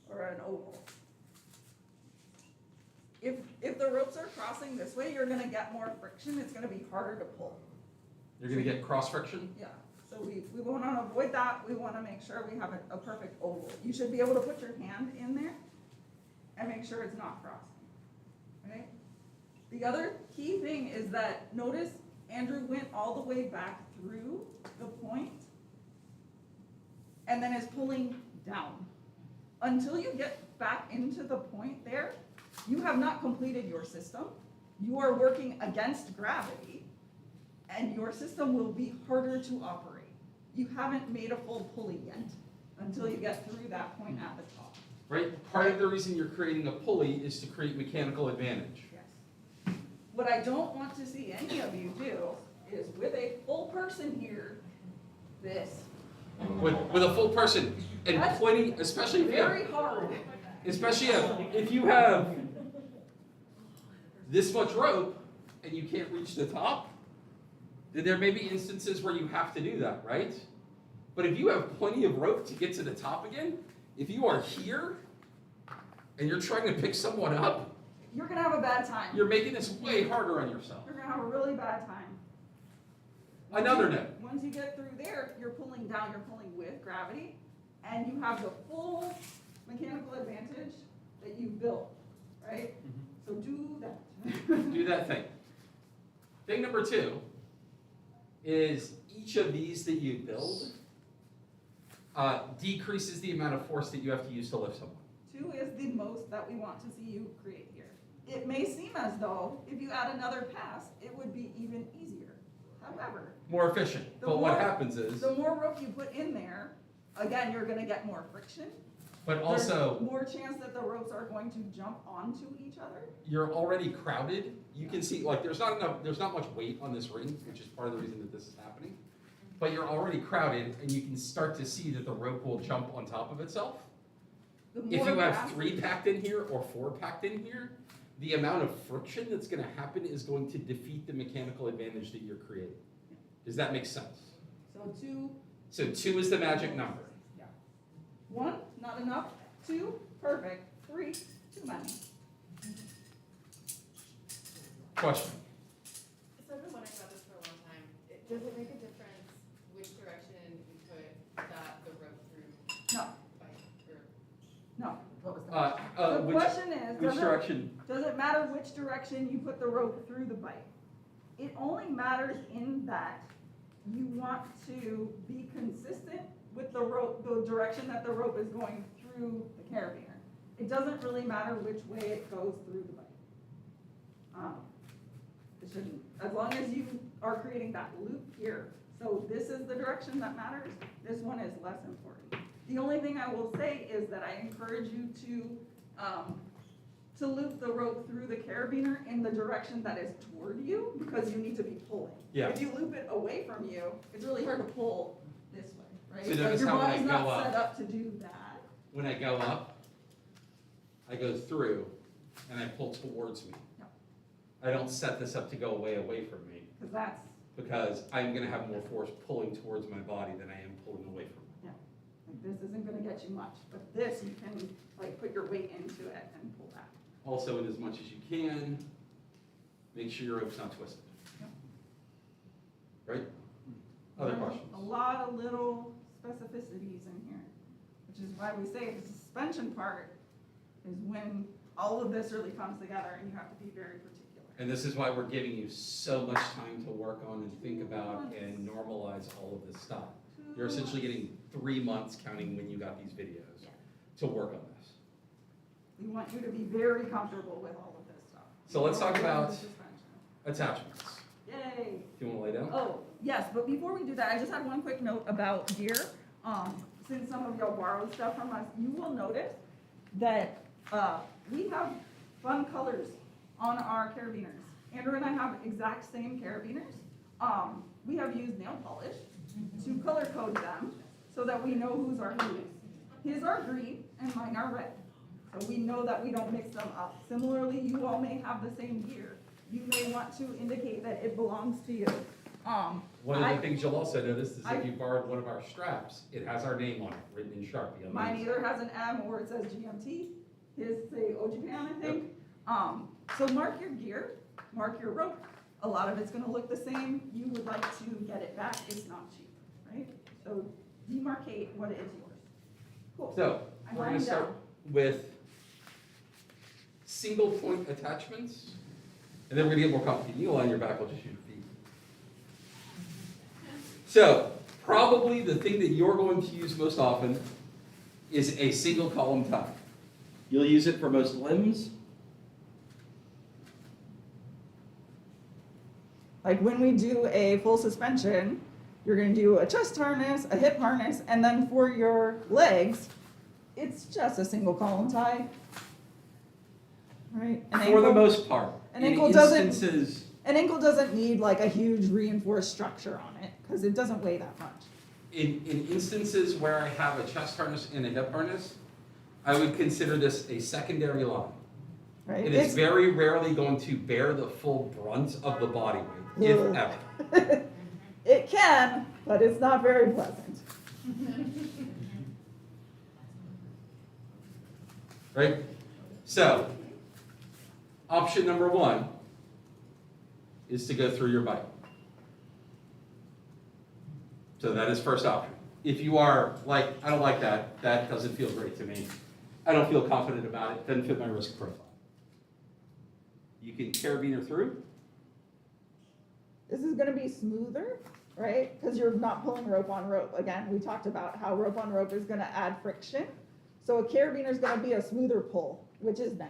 S2: or an oval. If the ropes are crossing this way, you're gonna get more friction. It's gonna be harder to pull.
S1: You're going to get cross friction.
S2: Yeah, so we want to avoid that. We want to make sure we have a perfect oval. You should be able to put your hand in there and make sure it's not crossing, right? The other key thing is that, notice Andrew went all the way back through the point and then is pulling down. Until you get back into the point there, you have not completed your system. You are working against gravity, and your system will be harder to operate. You haven't made a full pulley yet until you get through that point at the top.
S1: Right? Part of the reason you're creating a pulley is to create mechanical advantage.
S2: Yes. What I don't want to see any of you do is with a full person here, this.
S1: With a full person and
S2: That's
S1: pointing, especially if you have
S2: Very hard.
S1: Especially if you have this much rope and you can't reach the top, then there may be instances where you have to do that, right? But if you have plenty of rope to get to the top again, if you are here and you're trying to pick someone up,
S2: You're gonna have a bad time.
S1: you're making this way harder on yourself.
S2: You're gonna have a really bad time.
S1: Another note,
S2: Once you get through there, you're pulling down, you're pulling with gravity, and you have the full mechanical advantage that you built, right? So do that.
S1: do that thing. Thing number 2 is each of these that you build decreases the amount of force that you have to use to lift someone.
S2: 2 is the most that we want to see you create here. It may seem as though if you add another pass, it would be even easier. However,
S1: More efficient.
S2: The
S1: But what
S2: more-
S1: happens is,
S2: the more rope you put in there, again, you're gonna get more friction.
S1: but also,
S2: There's more chance that the ropes are going to jump onto each other.
S1: you're already crowded. You can see, like, there's not much weight on this ring, which is part of the reason that this is happening. But you're already crowded, and you can start to see that the rope will jump on top of itself.
S2: The
S1: If
S2: more
S1: you have
S2: pass-
S1: 3 packed in here or 4 packed in here, the amount of friction that's gonna happen is going to defeat the mechanical advantage that you're creating. Does that make sense?
S2: So 2,
S1: So 2 is the magic number.
S2: 1, not enough. 2, perfect. 3, too many.
S1: Question?
S5: So I've been wondering about this for a long time. Does it make a difference which direction you put the rope through
S2: No,
S5: by, or?
S2: no. What was the The
S1: Which
S2: question is,
S1: direction?
S2: does it matter which direction you put the rope through the bite? It only matters in that you want to be consistent with the rope, the direction that the rope is going through the carabiner. It doesn't really matter which way it goes through the bite. It shouldn't, as long as you are creating that loop here. So this is the direction that matters, this one is less important. The only thing I will say is that I encourage you to loop the rope through the carabiner in the direction that is toward you, because you need to be pulling.
S1: Yeah.
S2: If you loop it away from you, it's really hard to pull this way, right?
S1: So notice
S2: Like,
S1: how when I
S2: your
S1: go
S2: body's not set
S1: up-
S2: up to do that.
S1: When I go up, I go through and I pull towards me.
S2: Yeah.
S1: I don't set this up to go away from me
S2: Because that's,
S1: because I'm gonna have more force pulling towards my body than I am pulling away from me.
S2: like, this isn't gonna get you much, but this, you can like put your weight into it and pull back.
S1: Also, in as much as you can, make sure your rope's not twisted. Right? Other
S2: There's
S1: questions?
S2: A lot of little specificities in here, which is why we say the suspension part is when all of this really comes together and you have to be very particular.
S1: And this is why we're giving you so much time to work on and think about and normalize all of this stuff. You're essentially getting 3 months, counting when you got these videos, to work on this.
S2: We want you to be very comfortable with all of this stuff.
S1: So let's talk about
S2: The suspension.
S1: attachments.
S2: Yay.
S1: Do you want to lay down?
S2: Oh, yes, but before we do that, I just had one quick note about gear. Since some of y'all borrowed stuff from us, you will notice that we have fun colors on our carabiners. Andrew and I have exact same carabiners. We have used nail polish to color code them so that we know whose are whose. His are green and mine are red. So we know that we don't mix them up. Similarly, you all may have the same gear. You may want to indicate that it belongs to you.
S1: One
S2: I-
S1: of the things you'll also notice is
S2: I-
S1: if you borrowed one of our straps, it has our name on it, written in Sharpie. on the
S2: Mine
S1: inside.
S2: either has an M or it says GMT. His say Ojapan, I think. So mark your gear, mark your rope. A lot of it's gonna look the same. You would like to get it back. It's not cheap, right? So demarcate what is yours. Cool.
S1: So,
S2: I'm
S1: we're gonna
S2: writing
S1: start
S2: down.
S1: with single point attachments, and then we're gonna get more complicated. You lie on your back, I'll just use your feet. So, probably the thing that you're going to use most often is a single column tie. You'll use it for most limbs.
S2: Like when we do a full suspension, you're gonna do a chest harness, a hip harness, and then for your legs, it's just a single column tie. Right? An
S1: For the
S2: ankle-
S1: most part.
S2: an
S1: In
S2: ankle doesn't-
S1: instances,
S2: An ankle doesn't need like a huge reinforced structure on it, because it doesn't weigh that much.
S1: in instances where I have a chest harness and a hip harness, I would consider this a secondary line.
S2: Right?
S1: It is very rarely going to bear the full brunt of the body weight, if
S2: Ugh.
S1: ever.
S2: It can, but it's not very pleasant.
S1: Right? So, option number one is to go through your bite. So that is first option. If you are like, I don't like that, that doesn't feel great to me, I don't feel confident about it, doesn't fit my risk profile. You can carabiner through.
S2: This is gonna be smoother, right? Because you're not pulling rope on rope. Again, we talked about how rope on rope is gonna add friction. So a carabiner is gonna be a smoother pull, which is nice.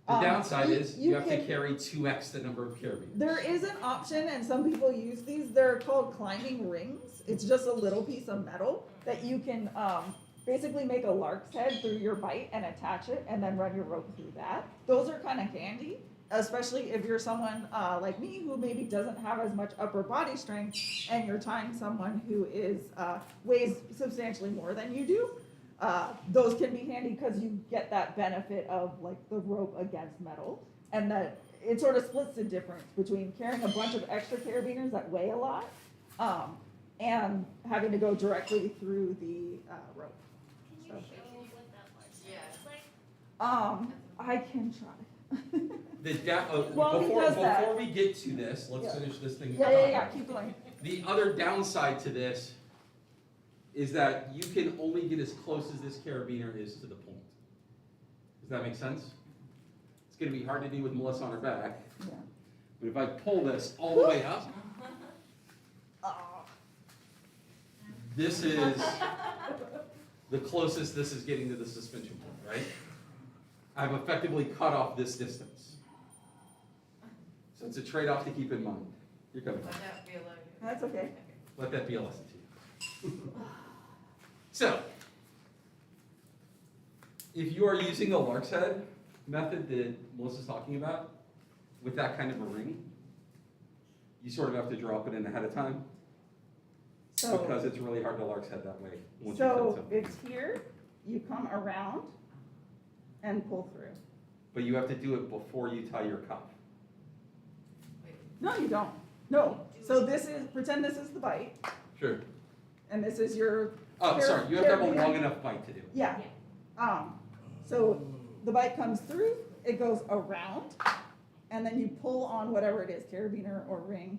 S1: The downside is you have to
S2: can-
S1: carry 2x the number of carabiners.
S2: There is an option, and some people use these, they're called climbing rings. It's just a little piece of metal that you can, basically make a lark's head through your bite and attach it, and then run your rope through that. Those are kind of handy, especially if you're someone, like me, who maybe doesn't have as much upper body strength, and you're tying someone who is, weighs substantially more than you do. Those can be handy because you get that benefit of like the rope against metal, and that it sort of splits the difference between carrying a bunch of extra carabiners that weigh a lot, and having to go directly through the rope.
S4: Can you show what that part
S3: Yes.
S4: looks like?
S2: I can try.
S1: The
S2: Well, he
S1: before
S2: does that.
S1: before we get to this, let's
S2: Yeah.
S1: finish this thing.
S2: Yeah, keep going.
S1: The other downside to this is that you can only get as close as this carabiner is to the point. Does that make sense? It's gonna be hard to do with Melissa on her back,
S2: Yeah.
S1: but if I pull this all the way up,
S2: Ah.
S1: this is the closest this is getting to the suspension point, right? I've effectively cut off this distance. So it's a trade-off to keep in mind. You're coming.
S3: Let that be a look.
S2: That's okay.
S1: Let that be a lesson to you. So, if you are using a lark's head method that Melissa's talking about, with that kind of a ring, you sort of have to drop it in ahead of time, because
S2: So,
S1: it's really hard to lark's head that way. once you've done
S2: so
S1: something.
S2: it's here, you come around and pull through.
S1: But you have to do it before you tie your cuff.
S2: No, you don't. No. So this is, pretend this is the bite,
S1: Sure.
S2: and this is your
S1: Oh, sorry, you have to have a long enough bite to do it.
S2: Yeah. So the bite comes through, it goes around, and then you pull on whatever it is, carabiner or ring,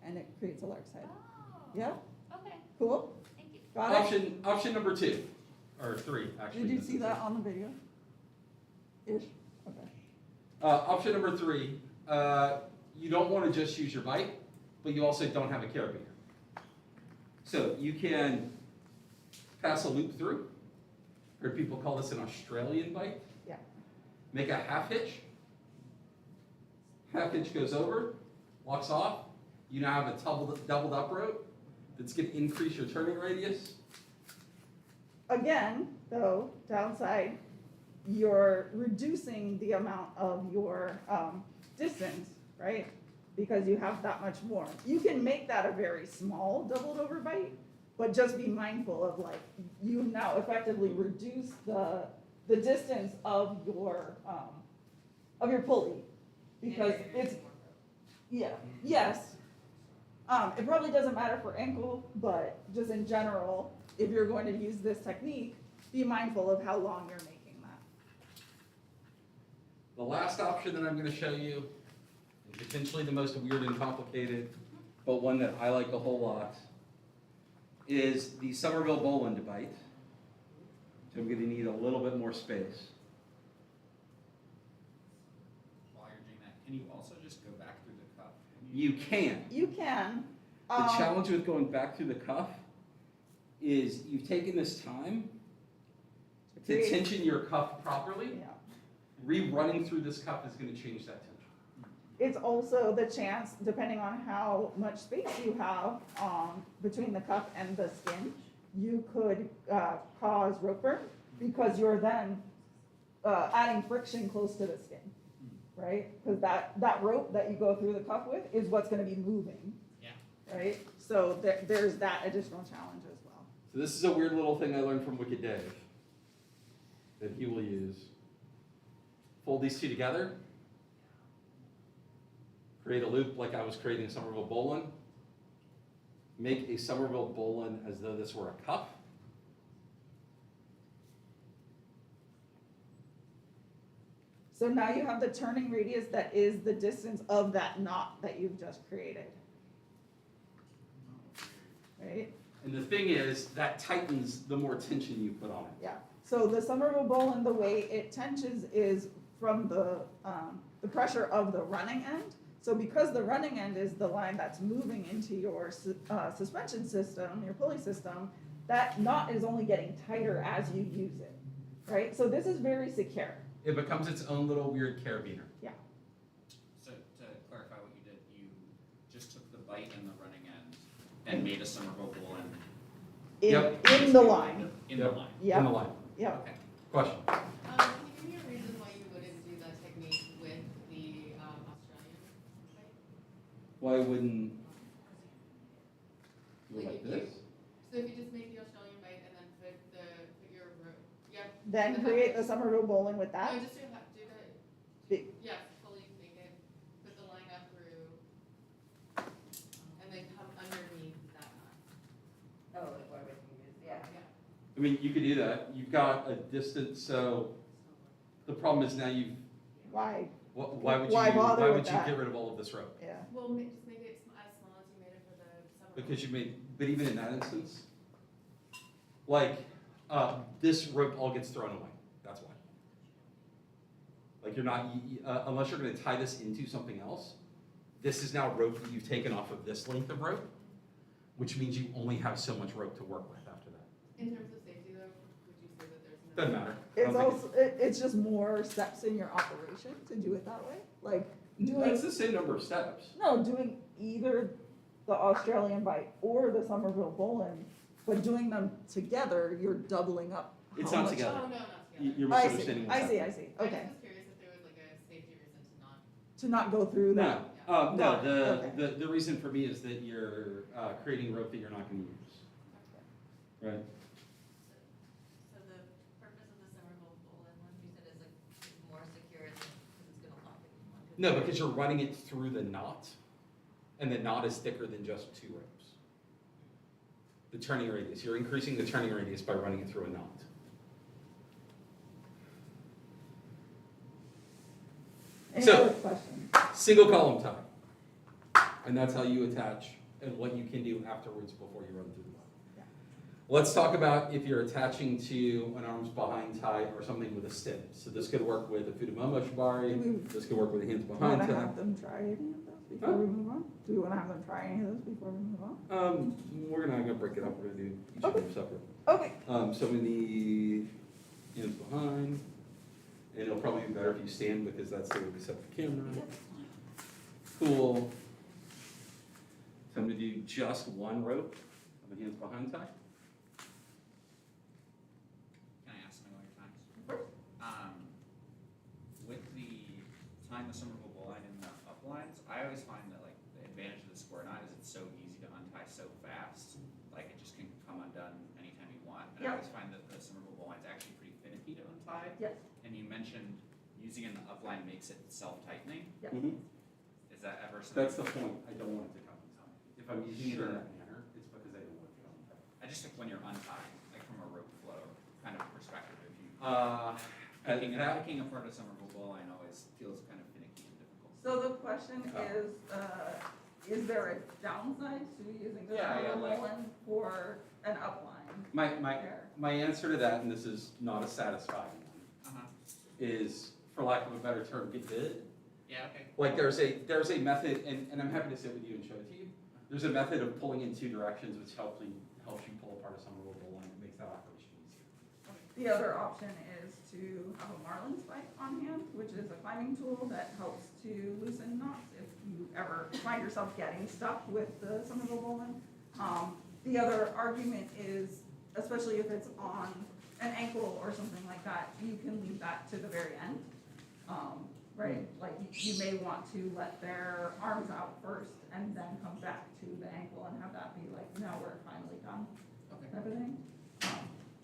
S2: and it creates a large head.
S4: Oh.
S2: Yeah,
S4: Okay,
S2: cool?
S4: thank you.
S2: Got it?
S1: Option number 2, or 3, actually.
S2: Did you
S1: this
S2: see
S1: is
S2: that
S1: it.
S2: on the video? Ish, okay.
S1: Option number 3, you don't want to just use your bite, but you also don't have a carabiner. So you can pass a loop through. Heard people call this an Australian bite.
S2: Yeah.
S1: Make a half hitch. Half hitch goes over, walks off. You now have a doubled up rope that's going to increase your turning radius.
S2: Again, though, downside, you're reducing the amount of your distance, right? Because you have that much more. You can make that a very small doubled over bite, but just be mindful of like, you now effectively reduce the distance of your pulley. Because it's, yeah, yes. It probably doesn't matter for ankle, but just in general, if you're going to use this technique, be mindful of how long you're making that.
S1: The last option that I'm going to show you, and potentially the most weird and complicated, but one that I like a whole lot, is the Somerville Boland bite. So I'm going to need a little bit more space.
S6: While you're doing that, can you also just go back through the cuff?
S1: You can.
S2: You can.
S1: The challenge with going back through the cuff is you've taken this time to
S2: create-
S1: tension your cuff properly.
S2: Yeah.
S1: Rerunning through this cuff is going to change that tension.
S2: It's also the chance, depending on how much space you have between the cuff and the skin, you could cause rope burn because you're then adding friction close to the skin, right? Because that rope that you go through the cuff with is what's going to be moving.
S6: Yeah.
S2: Right? So there's that additional challenge as well.
S1: So this is a weird little thing I learned from Wicked Dave that he will use. Fold these two together. Create a loop like I was creating a Somerville Boland. Make a Somerville Boland as though this were a cuff.
S2: So now you have the turning radius that is the distance of that knot that you've just created, right?
S1: And the thing is, that tightens the more tension you put on it.
S2: Yeah, so the Somerville Boland, the way it tensions is from the pressure of the running end. So because the running end is the line that's moving into your suspension system, your pulley system, that knot is only getting tighter as you use it, right? So this is very secure.
S1: It becomes its own little weird carabiner.
S6: So to clarify what you did, you just took the bite and the running end and made a Somerville Boland.
S2: In the line,
S6: In the line.
S1: In the
S2: yeah,
S1: line.
S2: yeah.
S6: Okay.
S1: Question?
S5: Can you give me a reason why you wouldn't do that technique with the Australian bite?
S1: Why wouldn't you
S5: Like
S1: like
S5: if you-
S1: this?
S5: So if you just make the Australian bite and then put your rope, yeah.
S2: Then create the Somerville Boland with that.
S5: No, just do the,
S2: Big.
S5: yeah, fully make it, put the line up through, and then come underneath that knot.
S3: Oh, like why would you use, yeah.
S5: Yeah.
S1: I mean, you could do that. You've got a distance, so the problem is now you've,
S2: Why?
S1: why would
S2: Why bother
S1: why
S2: with
S1: would you
S2: that?
S1: get rid of all of this rope?
S2: Yeah.
S5: Well, just make it as small as you made it for the summer.
S1: Because you made, but even in that instance, like, this rope all gets thrown away. That's why. Like you're not, unless you're gonna tie this into something else, this is now rope that you've taken off of this length of rope, which means you only have so much rope to work with after that.
S5: In terms of safety though, would you say that there's no?
S1: Doesn't matter. I
S2: It's
S1: don't think
S2: also, it's just more steps in your operation to do it that way. Like doing,
S1: It's the same number of steps.
S2: no, doing either the Australian bite or the Somerville Boland, but doing them together, you're doubling up.
S1: It's
S2: how
S1: not
S2: much-
S1: together.
S5: Oh, no, not
S1: You-
S5: together.
S1: You're
S2: I see,
S1: misunderstanding what's
S2: I
S1: happening.
S2: see, I see,
S5: I
S2: okay.
S5: just was curious if there was like a safety reason to not.
S2: To not go through that.
S1: No, no,
S2: Okay.
S1: the reason for me is that you're creating rope that you're not gonna use. Right?
S3: So the purpose of the Somerville Boland one, you said is like, is more secure because it's gonna lock it onto.
S1: No, because you're running it through the knot, and the knot is thicker than just two ropes. the turning radius. You're increasing the turning radius by running it through a knot.
S2: Any
S1: So-
S2: other questions?
S1: Single column tie. And that's how you attach and what you can do afterwards before you run through the web.
S2: Yeah.
S1: Let's talk about if you're attaching to an arms behind tie or something with a stem. So this could work with a Futomomo shibari, this could work with a hands
S2: Do we
S1: behind
S2: wanna
S1: tie.
S2: have them try any of those before we move on? Do we wanna have them try any of those before we move on?
S1: We're not gonna break it up, we're gonna do each of them separate.
S2: Okay.
S1: So we need hands behind, and it'll probably be better if you stand because that's the way we set the camera. Cool. So I'm gonna do just one rope of a hands behind tie.
S6: Can I ask something while you're tying? With the tying the Somerville bowline in the uplines, I always find that like the advantage of the square knot is it's so easy to untie so fast. Like it just can come undone anytime you want. And I
S2: Yep.
S6: always find that the Somerville bowline's actually pretty finicky to untie.
S2: Yes.
S6: And you mentioned using it in the upline makes it self-tightening.
S2: Yes.
S6: Is that ever something?
S1: That's the point, I don't want it to come untied. If I'm using it in that manner, it's because I don't want it to come untied.
S6: I just think when you're untying, like from a rope flow kind of perspective, if you picking apart a Somerville bowline always feels kind of finicky and difficult.
S2: So the question is there a downside to using the
S1: Yeah, yeah, like-
S2: Roland for an upline?
S1: My answer to that, and this is not a satisfying one,
S6: Uh-huh.
S1: is, for lack of a better term, get good.
S6: Yeah, okay.
S1: Like there's a method, and I'm happy to sit with you and show it to you. There's a method of pulling in two directions which helps you pull apart a Somerville bowline. It makes that operation easier.
S2: The other option is to have a marlin spike on hand, which is a climbing tool that helps to loosen knots if you ever find yourself getting stuck with the Somerville bowline. The other argument is, especially if it's on an ankle or something like that, you can leave that to the very end. Right, like you may want to let their arms out first and then come back to the ankle and have that be like, no, we're finally done,
S6: Okay.
S2: type of thing.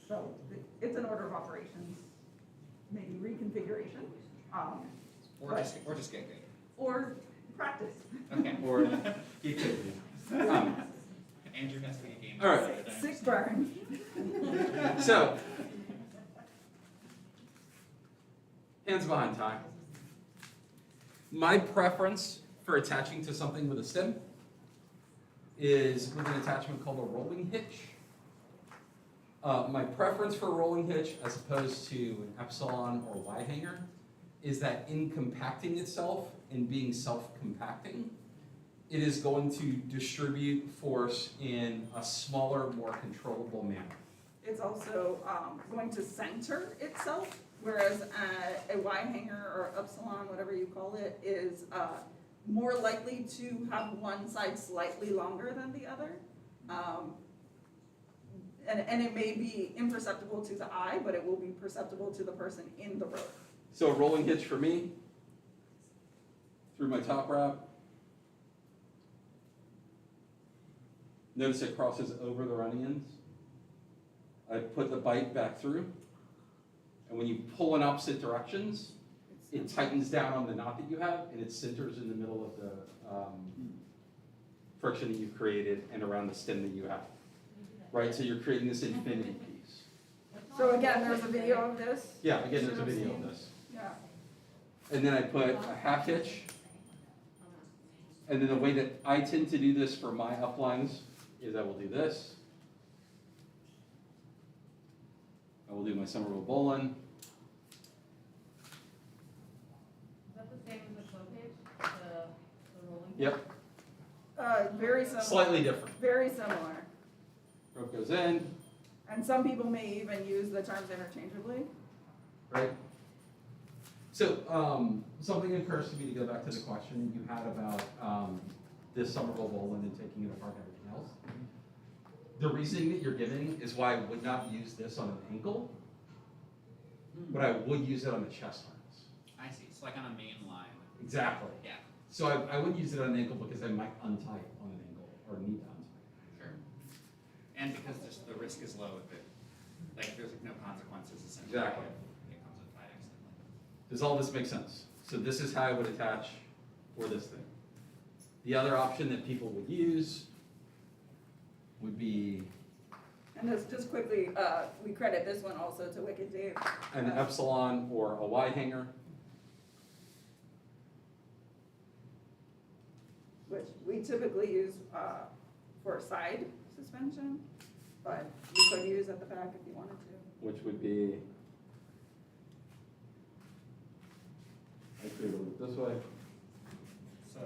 S2: So it's an order of operations, maybe reconfiguration,
S6: Or just get good.
S2: or practice.
S6: Okay.
S1: Or get good.
S6: Andrew has to be a game.
S1: All right.
S2: Sick burn.
S1: So, hands behind tie. My preference for attaching to something with a stem is with an attachment called a rolling hitch. My preference for a rolling hitch as opposed to an epsilon or Y hanger is that in compacting itself and being self-compacting, it is going to distribute force in a smaller, more controllable manner.
S2: It's also going to center itself, whereas a Y hanger or epsilon, whatever you call it, is more likely to have one side slightly longer than the other. And it may be imperceptible to the eye, but it will be perceptible to the person in the rope.
S1: So a rolling hitch for me, through my top wrap. Notice it crosses over the running ends. I put the bite back through. And when you pull in opposite directions, it tightens down on the knot that you have and it centers in the middle of the friction that you've created and around the stem that you have. Right, so you're creating this infinity piece.
S2: So again, there's a video of this.
S1: Yeah, again, there's a video of this.
S2: Yeah.
S1: And then I put a half hitch. And then the way that I tend to do this for my uplines is I will do this. I will do my Somerville bowline.
S3: Is that the same as the slow page, the rolling?
S1: Yep,
S2: Very similar.
S1: slightly different.
S2: Very similar.
S1: Rope goes in,
S2: And some people may even use the terms interchangeably.
S1: right? So, something occurs to me to go back to the question you had about this Somerville bowline and taking it apart and everything else. The reasoning that you're giving is why I would not use this on an ankle, but I would use it on the chest harness.
S6: I see, it's like on a main line.
S1: Exactly.
S6: Yeah,
S1: So I wouldn't use it on an ankle because I might untie it on an ankle or need to untie it.
S6: sure. And because just the risk is low if it, like, there's like no consequences essentially.
S1: Exactly.
S6: If it comes untied accidentally.
S1: Does all this make sense? So this is how I would attach for this thing. The other option that people would use would be
S2: And this, just quickly, we credit this one also to Wicked Dave.
S1: An epsilon or a Y hanger.
S2: Which we typically use for side suspension, but you could use at the back if you wanted to.
S1: Which would be, I create a loop this way.
S6: So,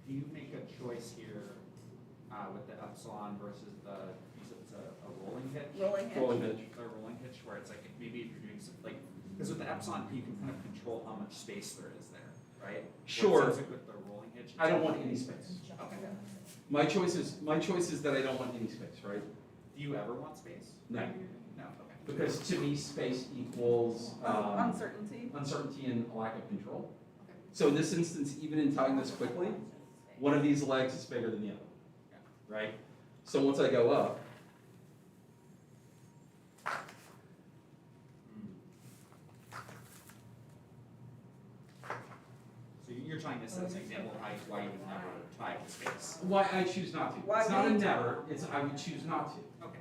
S6: do you make a choice here, with the epsilon versus the, you said it's a rolling hitch?
S2: Rolling hitch.
S1: Rolling hitch.
S6: A rolling hitch where it's like, maybe if you're doing some, like, because with the epsilon, you can kind of control how much space there is there, right?
S1: Sure.
S6: Whereas, like with the rolling hitch.
S1: I don't want any space.
S6: Okay.
S1: My choice is that I don't want any space, right?
S6: Do you ever want space?
S1: No.
S6: No, okay.
S1: Because to me, space equals
S2: Uncertainty.
S1: uncertainty and a lack of control.
S5: Okay.
S1: So in this instance, even in tying this quickly, one of these legs is bigger than the other, right? So once I go up,
S6: So you're trying this as an example of why you would never tie to space.
S1: why I choose not to.
S2: Why
S1: It's not a
S2: would you?
S1: never, it's I would choose not to,
S6: Okay,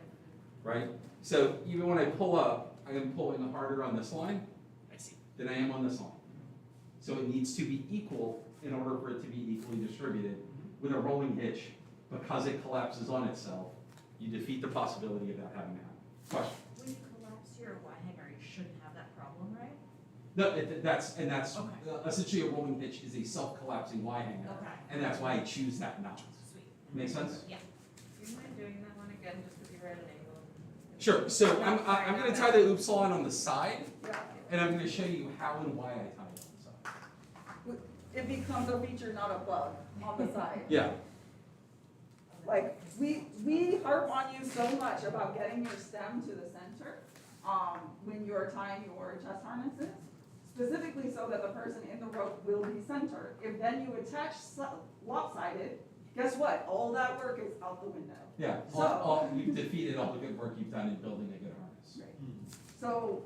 S1: right? So even when I pull up, I am pulling harder on this line
S6: I see.
S1: than I am on this line. So it needs to be equal in order for it to be equally distributed. With a rolling hitch, because it collapses on itself, you defeat the possibility of that having to happen. Question?
S3: When you collapse your Y hanger, you shouldn't have that problem, right?
S1: No, that's
S3: Okay.
S1: essentially a rolling hitch is a self-collapsing Y hanger.
S3: Okay.
S1: And that's why I choose that knot.
S3: Sweet.
S1: Make sense?
S3: Yeah. Do you mind doing that one again, just because you're at an angle?
S1: Sure, so I'm gonna tie the upsilon on the side,
S2: Yeah.
S1: and I'm gonna show you how and why I tie it on the side.
S2: It becomes a feature, not a bug on the side.
S1: Yeah,
S2: Like, we harp on you so much about getting your stem to the center, when you're tying your chest harnesses, specifically so that the person in the rope will be centered. If then you attach lopsided, guess what? All that work is out the window.
S1: yeah,
S2: So-
S1: you've defeated all the good work you've done in building a good harness.
S2: So,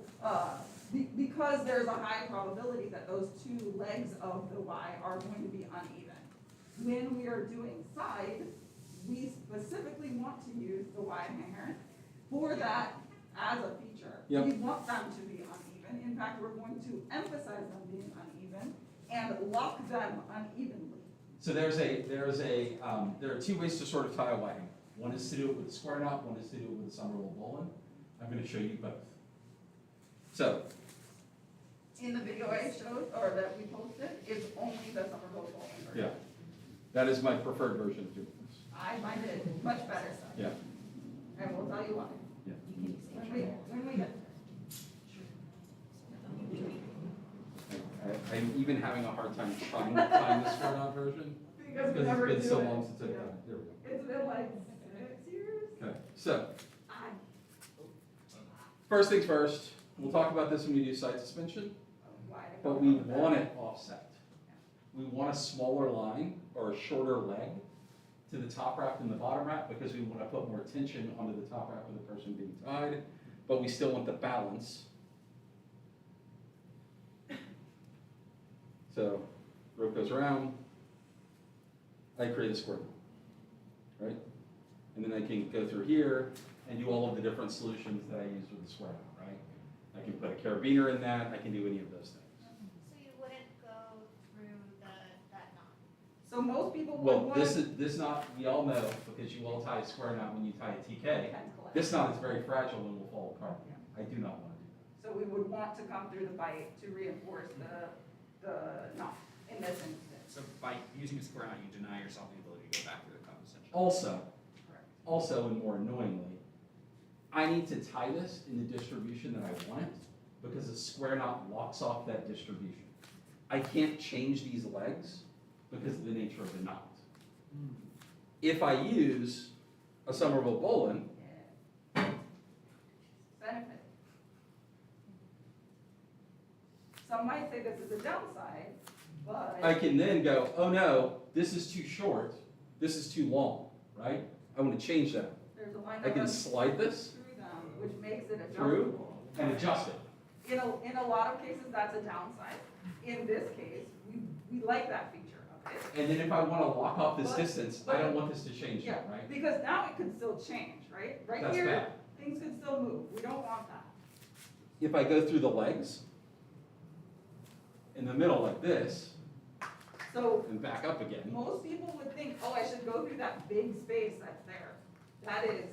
S2: because there's a high probability that those two legs of the Y are going to be uneven. When we are doing side, we specifically want to use the Y hanger for that as a feature.
S1: Yep.
S2: We want them to be uneven. In fact, we're going to emphasize them being uneven and lock them unevenly.
S1: So there are two ways to sort of tie a Y hanger. One is to do it with a square knot, one is to do it with a Somerville bowline. I'm gonna show you both. So,
S2: In the video I showed, or that we posted, it's only the Somerville bowling version.
S1: yeah, that is my preferred version of doing this.
S2: I find it much better,
S1: Yeah,
S2: and we'll tell you why.
S1: yeah.
S2: When we get
S1: I'm even having a hard time tying the square knot version,
S2: there.
S1: because it's been so long since I've done it. There we go.
S2: It's been like 6 years.
S1: Okay, so, first things first, we'll talk about this when we do side suspension, but we want it offset. We want a smaller line or a shorter leg to the top wrap than the bottom wrap because we want to put more tension onto the top wrap of the person being tied, but we still want the balance. So, rope goes around, I create a square knot, right? And then I can go through here and do all of the different solutions that I use with the square knot, right? I can put a carabiner in that, I can do any of those things.
S4: So you wouldn't go through that knot?
S2: So most people would
S1: Well,
S2: want
S1: this knot, we all know, because you all tie a square knot when you tie a TK, this knot is very fragile and will fall apart. I do not want to do
S2: So we would want to come through the bite to reinforce the knot in this instance.
S6: So by using a square knot, you deny yourself the ability to go back through the cup essentially.
S1: that. Also, and more annoyingly, I need to tie this in the distribution that I want it, because a square knot locks off that distribution. I can't change these legs because of the nature of the knot. If I use a Somerville bowline,
S2: Benefit. Some might say this is a downside, but.
S1: I can then go, oh no, this is too short, this is too long, right? I want to change that.
S2: There's a line
S1: I
S2: that
S1: can
S2: runs
S1: slide this
S2: through them, which makes it
S1: through
S2: adjustable.
S1: and adjust it.
S2: In a lot of cases, that's a downside. In this case, we like that feature of it.
S1: And then if I want to lock off this
S2: But-
S1: distance, I don't want this to change
S2: Yeah,
S1: that, right?
S2: because now it can still change, right? Right
S1: That's
S2: here,
S1: bad.
S2: things could still move, we don't want that.
S1: If I go through the legs, in the middle like this,
S2: So
S1: and back up again,
S2: most people would think, oh, I should go through that big space that's there. That is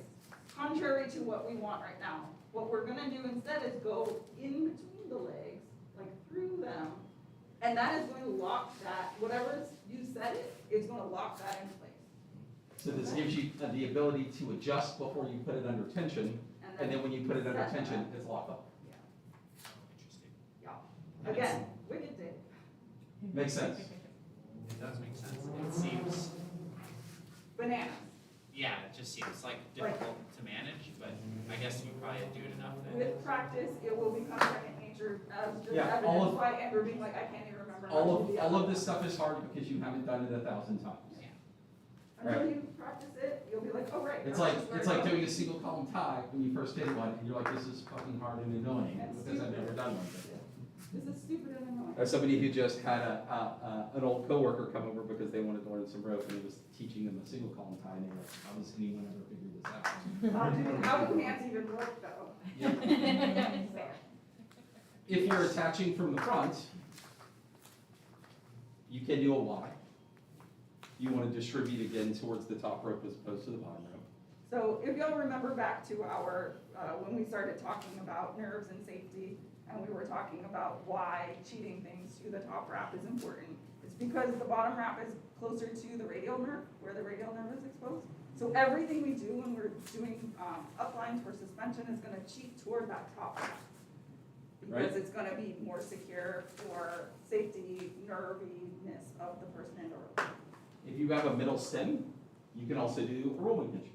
S2: contrary to what we want right now. What we're gonna do instead is go in between the legs, like through them, and that is going to lock that, whatever you set it, it's gonna lock that in place.
S1: so this gives you the ability to adjust before you put it under tension, and then when you put it under
S2: set
S1: tension,
S2: that.
S1: it's locked up.
S6: Interesting.
S2: Yeah, again, wicked Dave.
S1: Makes sense.
S8: It does make sense. It seems,
S2: Bananas.
S8: yeah, it just seems like difficult to manage, but I guess you probably do it enough that.
S2: With practice, it will become second nature, as just
S1: Yeah, all
S2: evidenced
S1: of-
S2: by Andrew being like, I can't even remember. how
S1: All
S2: to do the
S1: of
S2: other
S1: this
S2: one."
S1: stuff is hard because you haven't done it 1,000 times.
S2: Until
S1: Right.
S2: you practice it, you'll be like, oh, right.
S1: It's
S2: that's
S1: like,
S2: just where
S1: it's
S2: it
S1: like
S2: goes.
S1: doing a single column tie when you first did one, and you're like, this is fucking hard and annoying,
S2: That's
S1: because I've
S2: stupid.
S1: never done one before.
S2: This is stupid and annoying.
S1: As somebody who just had an old coworker come over because they wanted to learn some rope, and he was teaching them a single column tie, and they were like, how does anyone ever figure this out?
S2: How do hands even work though?
S1: Yep. If you're attaching from the front, you can do a Y. You want to distribute again towards the top rope as opposed to the bottom rope.
S2: So if y'all remember back to our, when we started talking about nerves and safety, and we were talking about why cheating things to the top wrap is important, it's because the bottom wrap is closer to the radial nerve, where the radial nerve is exposed. So everything we do when we're doing uplines for suspension is gonna cheat toward that top wrap. Because
S1: Right.
S2: it's gonna be more secure for safety, nerviness of the person in the rope.
S1: If you have a middle stem, you can also do a rolling hitch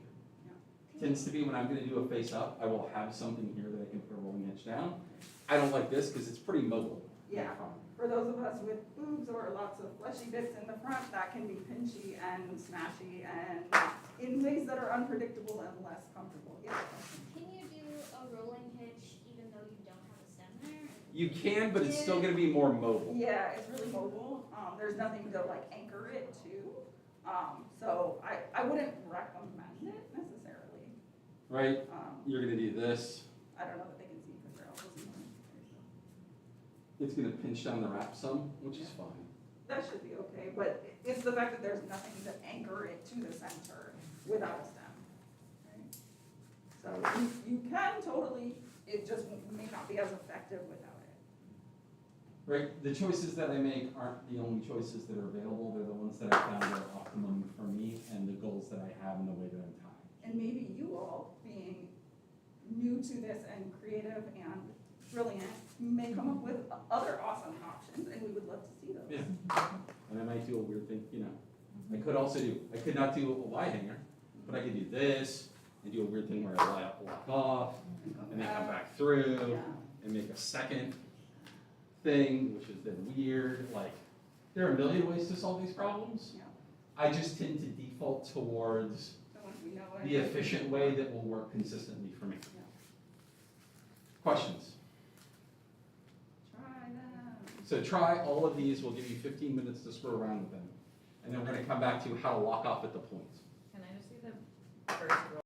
S1: here. Tends to be when I'm gonna do a face up, I will have something here that I can put a rolling hitch down. I don't like this because it's pretty mobile.
S2: Yeah. For those of us with boobs or lots of fleshy bits in the front, that can be pinchy and smashy and in ways that are unpredictable and less comfortable. Yeah.
S4: Can you do a rolling hitch even though you don't have a stem there?
S1: You can, but it's still gonna be more mobile.
S2: Yeah, it's really mobile. There's nothing to like anchor it to. So I wouldn't recommend it necessarily.
S1: Right? You're gonna do this.
S2: I don't know that they can see because they're elbows in the
S1: It's gonna pinch down the wrap some, which is fine.
S2: That should be okay, but it's the fact that there's nothing to anchor it to the center without a stem. Right? So you can totally, it just may not be as effective without it.
S1: Right? The choices that I make aren't the only choices that are available. They're the ones that I found are optimum for me and the goals that I have and the way that I'm tying.
S2: And maybe you all, being new to this and creative and brilliant, may come up with other awesome options, and we would love to see those.
S1: Yeah. And I might do a weird thing, you know. I could not do a Y hanger, but I could do this and do a weird thing where I lock off and then come back through
S2: Yeah.
S1: and make a second thing, which is then weird. Like, there are a million ways to solve these problems.
S2: Yeah.
S1: I just tend to default towards
S2: The ones we know.
S1: the efficient way that will work consistently for me.
S2: Yeah.
S1: Questions?
S2: Try them.
S1: So try all of these. We'll give you 15 minutes to screw around with them. And then we're going to come back to how to lock off at the points.
S3: Can I just see the first roll?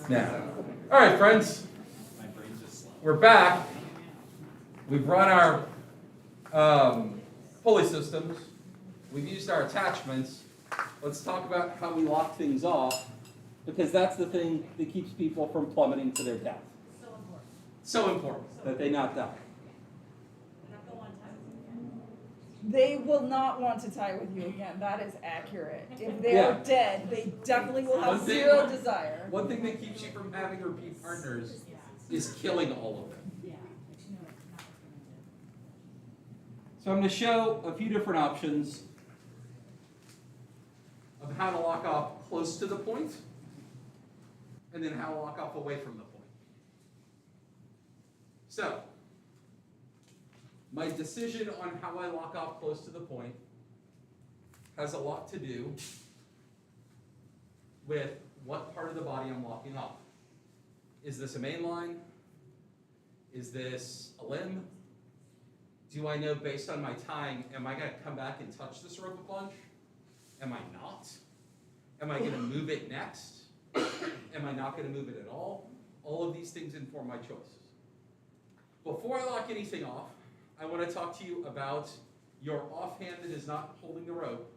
S1: Now, all right, friends,
S8: My brain's just slow.
S1: we're back. We've run our pulley systems. We've used our attachments. Let's talk about how we lock things off, because that's the thing that keeps people from plummeting to their death.
S7: So important.
S1: So important that they not die.
S7: Not the one time.
S2: They will not want to tie with you again. That is accurate. If they are
S1: Yeah.
S2: dead, they definitely will have
S1: One thing-
S2: zero desire.
S1: One thing that keeps you from having repeat partners is killing all of them.
S7: Yeah, but you know it's not recommended.
S1: So I'm going to show a few different options of how to lock off close to the point, and then how to lock off away from the point. So, my decision on how I lock off close to the point has a lot to do with what part of the body I'm locking off. Is this a main line? Is this a limb? Do I know based on my tying, am I gonna come back and touch this rope a bunch? Am I not? Am I gonna move it next? Am I not gonna move it at all? All of these things inform my choices. Before I lock anything off, I wanna talk to you about your offhand that is not holding the rope,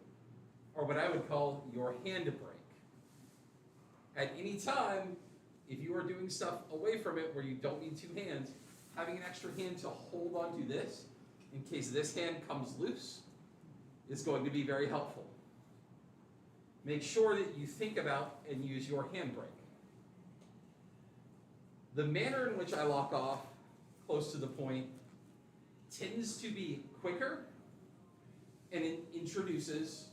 S1: or what I would call your hand brake. At any time, if you are doing stuff away from it where you don't need two hands, having an extra hand to hold onto this, in case this hand comes loose, is going to be very helpful. Make sure that you think about and use your handbrake. The manner in which I lock off close to the point tends to be quicker, and it introduces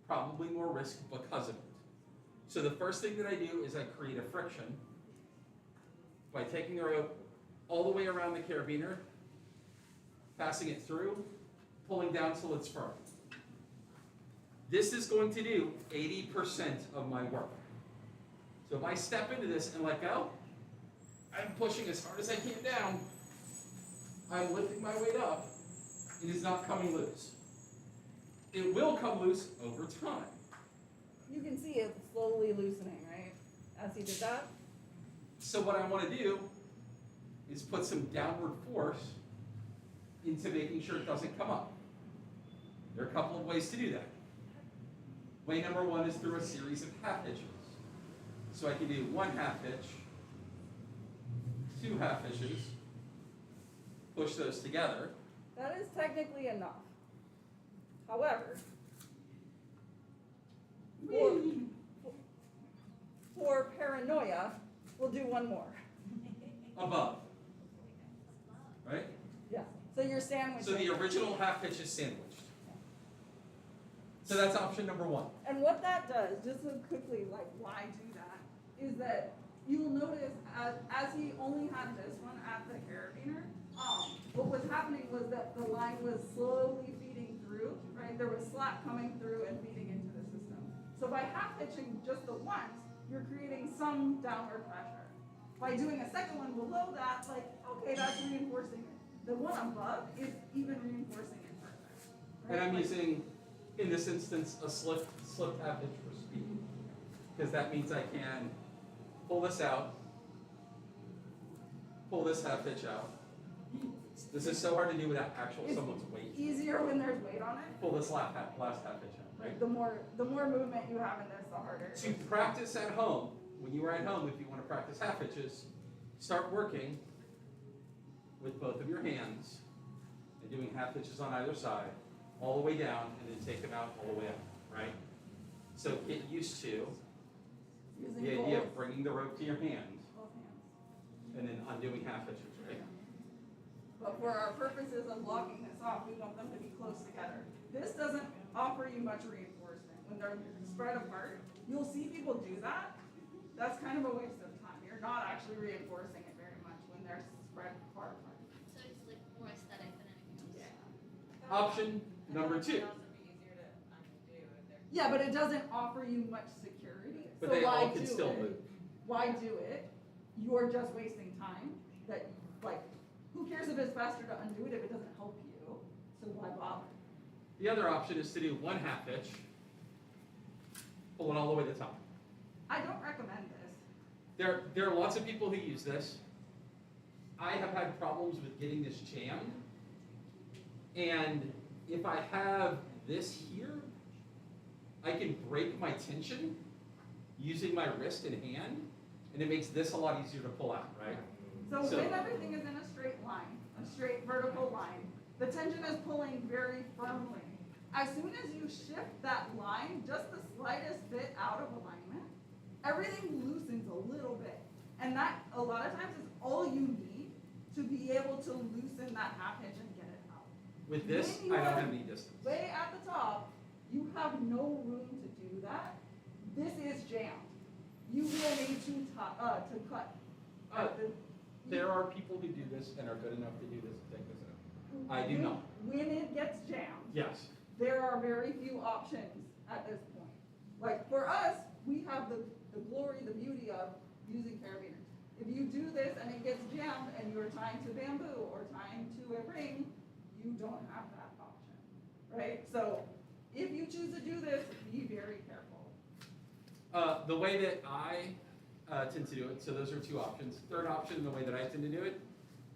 S1: probably more risk because of it. So the first thing that I do is I create a friction by taking the rope all the way around the carabiner, passing it through, pulling down till it's firm. This is going to do 80% of my work. So if I step into this and let go, I'm pushing as hard as I can down. I'm lifting my weight up. It is not coming loose. It will come loose over time.
S2: You can see it slowly loosening, right? As he did that.
S1: So what I want to do is put some downward force into making sure it doesn't come up. There are a couple of ways to do that. Way number one is through a series of half hitches. So I can do one half hitch, two half hitches, push those together.
S2: That is technically enough. However, for paranoia, we'll do one more.
S1: Above. Right?
S2: Yeah. So you're sandwiching.
S1: So the original half hitch is sandwiched. So that's option number one.
S2: And what that does, just so quickly, like why do that, is that you'll notice as he only had this one at the carabiner, what was happening was that the line was slowly feeding through, right? There was slack coming through and feeding into the system. So by half hitching just the once, you're creating some downward pressure. By doing a second one below that, like, okay, that's reinforcing it. The one above is even reinforcing it further.
S1: And
S2: right?
S1: I'm
S2: Like,
S1: using, in this instance, a slip half hitch for speed. Because that means I can pull this out, pull this half hitch out. This is so hard to do without actual
S2: It's
S1: someone's weight.
S2: easier when there's weight on it.
S1: Pull this last half hitch out, right?
S2: Like the more movement you have in this, the harder.
S1: To practice at home, when you are at home, if you want to practice half hitches, start working with both of your hands and doing half hitches on either side, all the way down, and then take them out all the way up, right? So get used to
S2: Using
S1: the idea
S2: both
S1: of bringing the rope to your hand
S2: hands.
S1: and then undoing half hitches, right?
S2: But for our purposes of locking this off, we want them to be close together. This doesn't offer you much reinforcement. When they're spread apart, you'll see people do that. That's kind of a waste of time. You're not actually reinforcing it very much when they're spread far apart.
S4: So it's like more aesthetic than anything else.
S1: Option number two.
S2: Yeah, but it doesn't offer you much security.
S1: But
S2: So
S1: they
S2: why
S1: all can
S2: do
S1: still
S2: it?
S1: move.
S2: Why do it? You're just wasting time. That, like, who cares if it's faster to undo it if it doesn't help you? So why bother?
S1: The other option is to do one half hitch, pull it all the way to the top.
S2: I don't recommend this.
S1: There are lots of people who use this. I have had problems with getting this jammed. And if I have this here, I can break my tension using my wrist and hand, and it makes this a lot easier to pull out, right?
S2: So
S1: So-
S2: when everything is in a straight line, a straight vertical line, the tension is pulling very firmly. As soon as you shift that line, just the slightest bit out of alignment, everything loosens a little bit. And that, a lot of times, is all you need to be able to loosen that half hitch and get it out.
S1: With this,
S2: When
S1: I
S2: you
S1: don't
S2: are
S1: have any distance.
S2: Way at the top, you have no room to do that. This is jammed. You will need to cut.
S1: Uh, There are people who do this and are good enough to do this and take this out. I do not.
S2: When it gets jammed,
S1: Yes.
S2: there are very few options at this point. Like for us, we have the glory, the beauty of using carabiners. If you do this and it gets jammed and you're tying to bamboo or tying to a ring, you don't have that option, right? So if you choose to do this, be very careful.
S1: The way that I tend to do it, so those are two options. Third option, the way that I tend to do it,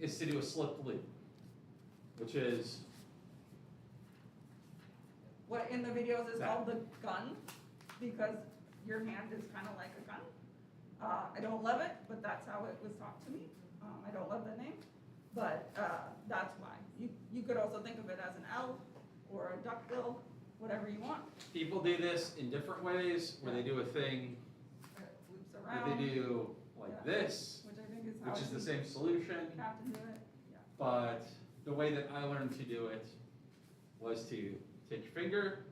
S1: is to do a slipped loop, which is,
S2: What in the videos is
S1: That.
S2: called the gun, because your hand is kind of like a gun. I don't love it, but that's how it was taught to me. I don't love the name, but that's why. You could also think of it as an L or a duckbill, whatever you want.
S1: people do this in different ways, where they do a thing,
S2: It loops
S1: where
S2: around,
S1: they do like
S2: Yeah.
S1: this,
S2: which I think is how
S1: which is the
S2: the
S1: same solution.
S2: captain do it. Yeah.
S1: But the way that I learned to do it was to take your finger,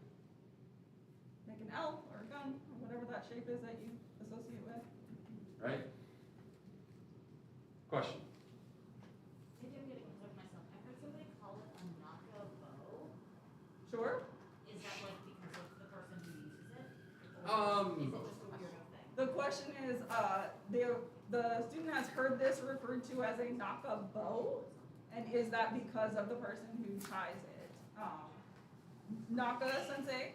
S2: Make an L or a gun or whatever that shape is that you associate with.
S1: right? Question?
S7: Maybe I'm getting ahead of myself. I heard somebody call it a Naka bow.
S2: Sure.
S7: Is that like because of the person who uses it? Or
S1: Um,
S7: is it just a weirdo thing?
S2: The question is, the student has heard this referred to as a Naka bow, and is that because of the person who ties it? Naka sensei,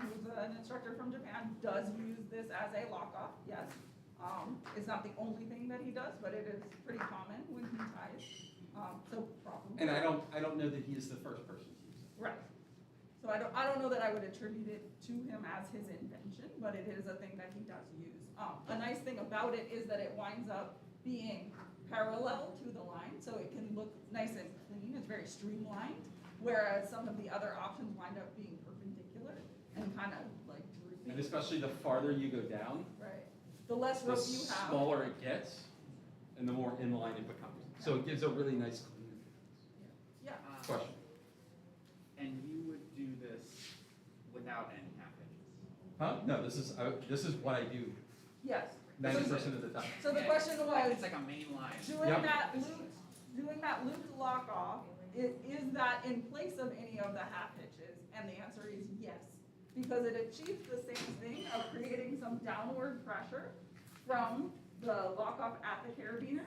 S2: who's an instructor from Japan, does use this as a lock-off, yes. It's not the only thing that he does, but it is pretty common when he ties, so probably.
S1: And I don't know that he is the first person to use it.
S2: Right. So I don't know that I would attribute it to him as his invention, but it is a thing that he does use. A nice thing about it is that it winds up being parallel to the line, so it can look nice and clean, it's very streamlined. Whereas some of the other options wind up being perpendicular and kind of like droopy.
S1: And especially the farther you go down,
S2: Right. The less
S1: the
S2: rope you have.
S1: smaller it gets, and the more inline it becomes. So it gives a really nice clean appearance.
S2: Yeah.
S1: Question?
S6: And you would do this without any half hitches?
S1: Huh? No, this is what I do
S2: Yes.
S1: 90% of the time.
S2: So the
S6: Yeah,
S2: question was.
S6: It's like a main line.
S2: Doing
S1: Yep.
S2: that looped lock off, is that in place of any of the half hitches? And the answer is yes, because it achieves the same thing of creating some downward pressure from the lock off at the carabiner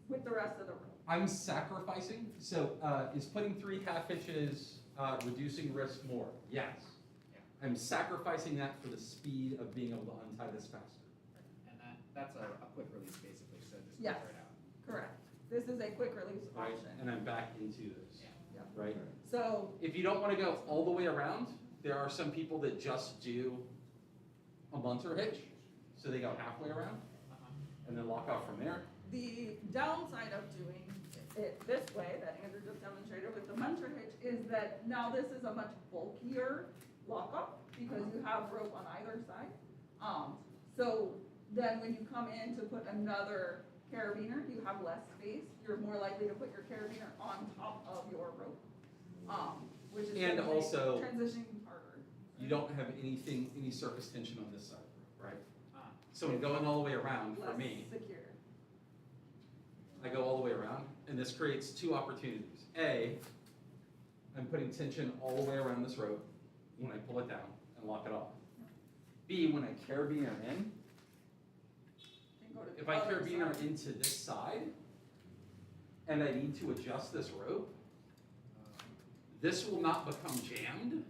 S2: with the rest of the rope.
S1: I'm sacrificing, so is putting 3 half hitches reducing risk more? Yes.
S6: Yeah.
S1: I'm sacrificing that for the speed of being able to untie this faster.
S6: And that's a quick release basically, so just
S2: Yes.
S6: clear it out.
S2: Correct. This is a quick release
S1: Right?
S2: option.
S1: And I'm back into this,
S6: Yeah.
S2: Yeah.
S1: right?
S2: So,
S1: If you don't want to go all the way around, there are some people that just do a munter hitch. So they go halfway around
S6: Uh-huh.
S1: and then lock off from there.
S2: the downside of doing it this way, that Andrew just demonstrated with the muncher hitch, is that now this is a much bulkier lockup because you have rope on either side. So then when you come in to put another carabiner, you have less space. You're more likely to put your carabiner on top of your rope, which is
S1: And
S2: gonna make
S1: also-
S2: transitioning harder.
S1: You don't have any surface tension on this side, right?
S6: Ah,
S1: So in going all the way around, for
S2: Less
S1: me,
S2: secure.
S1: I go all the way around, and this creates 2 opportunities. A, I'm putting tension all the way around this rope when I pull it down and lock it off. B, when I carabiner in,
S2: Can go to the
S1: if I
S2: other
S1: carabiner
S2: side.
S1: into this side, and I need to adjust this rope, this will not become jammed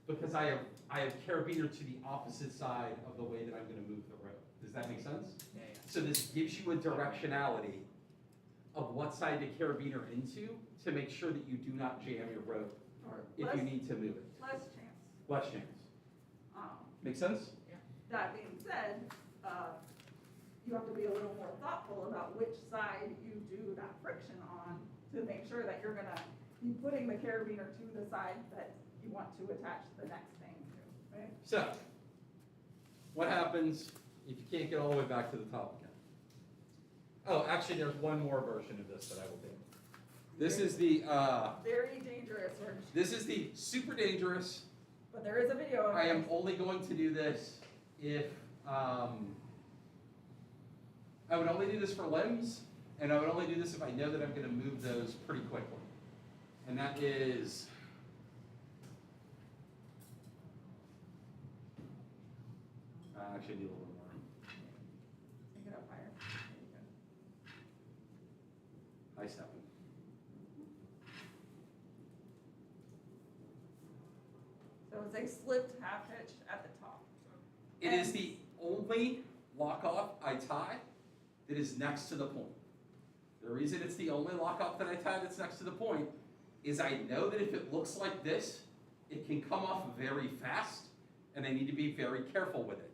S1: because I have carabiner to the opposite side of the way that I'm gonna move the rope. Does that make sense?
S6: yeah, yeah.
S1: So this gives you a directionality of what side to carabiner into to make sure that you do not jam your rope
S2: Or
S1: if you
S2: less,
S1: need to move it.
S2: less chance.
S1: Less chance.
S2: Um,
S1: Make sense?
S2: That being said, you have to be a little more thoughtful about which side you do that friction on to make sure that you're gonna be putting the carabiner to the side that you want to attach the next thing to, right?
S1: So, what happens if you can't get all the way back to the top again? Oh, actually, there's one more version of this that I will do. This is the,
S2: Very dangerous,
S1: this is the super dangerous.
S2: but there is a video of
S1: I
S2: it.
S1: am only going to do this if, I would only do this for limbs, and I would only do this if I know that I'm gonna move those pretty quickly. And that is, I actually need a little more.
S2: Take it up higher. There you go.
S1: High stepping.
S2: So it's a slipped half hitch at the top.
S1: It is the only lock-off I tie that is next to the point. The reason it's the only lock-off that I tie that's next to the point is I know that if it looks like this, it can come off very fast, and I need to be very careful with it.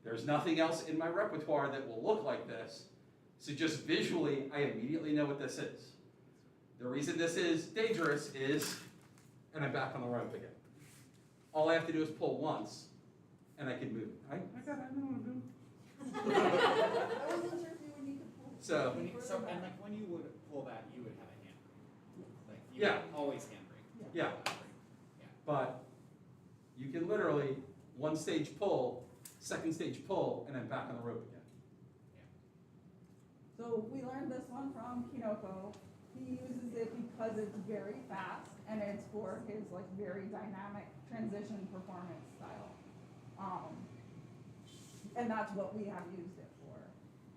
S1: There's nothing else in my repertoire that will look like this, so just visually, I immediately know what this is. The reason this is dangerous is, and I'm back on the rope again. All I have to do is pull once, and I can move it. I know what I'm doing.
S2: I wasn't sure if you would need to pull.
S1: So,
S8: When you, so, and like when you would pull that, you would have a handbrake. Like you
S1: Yeah.
S8: would always handbrake.
S1: Yeah. but you can literally one stage pull, second stage pull, and then back on the rope again.
S2: So we learned this one from Kinoko. He uses it because it's very fast and it's for his like very dynamic transition performance style. And that's what we have used it for.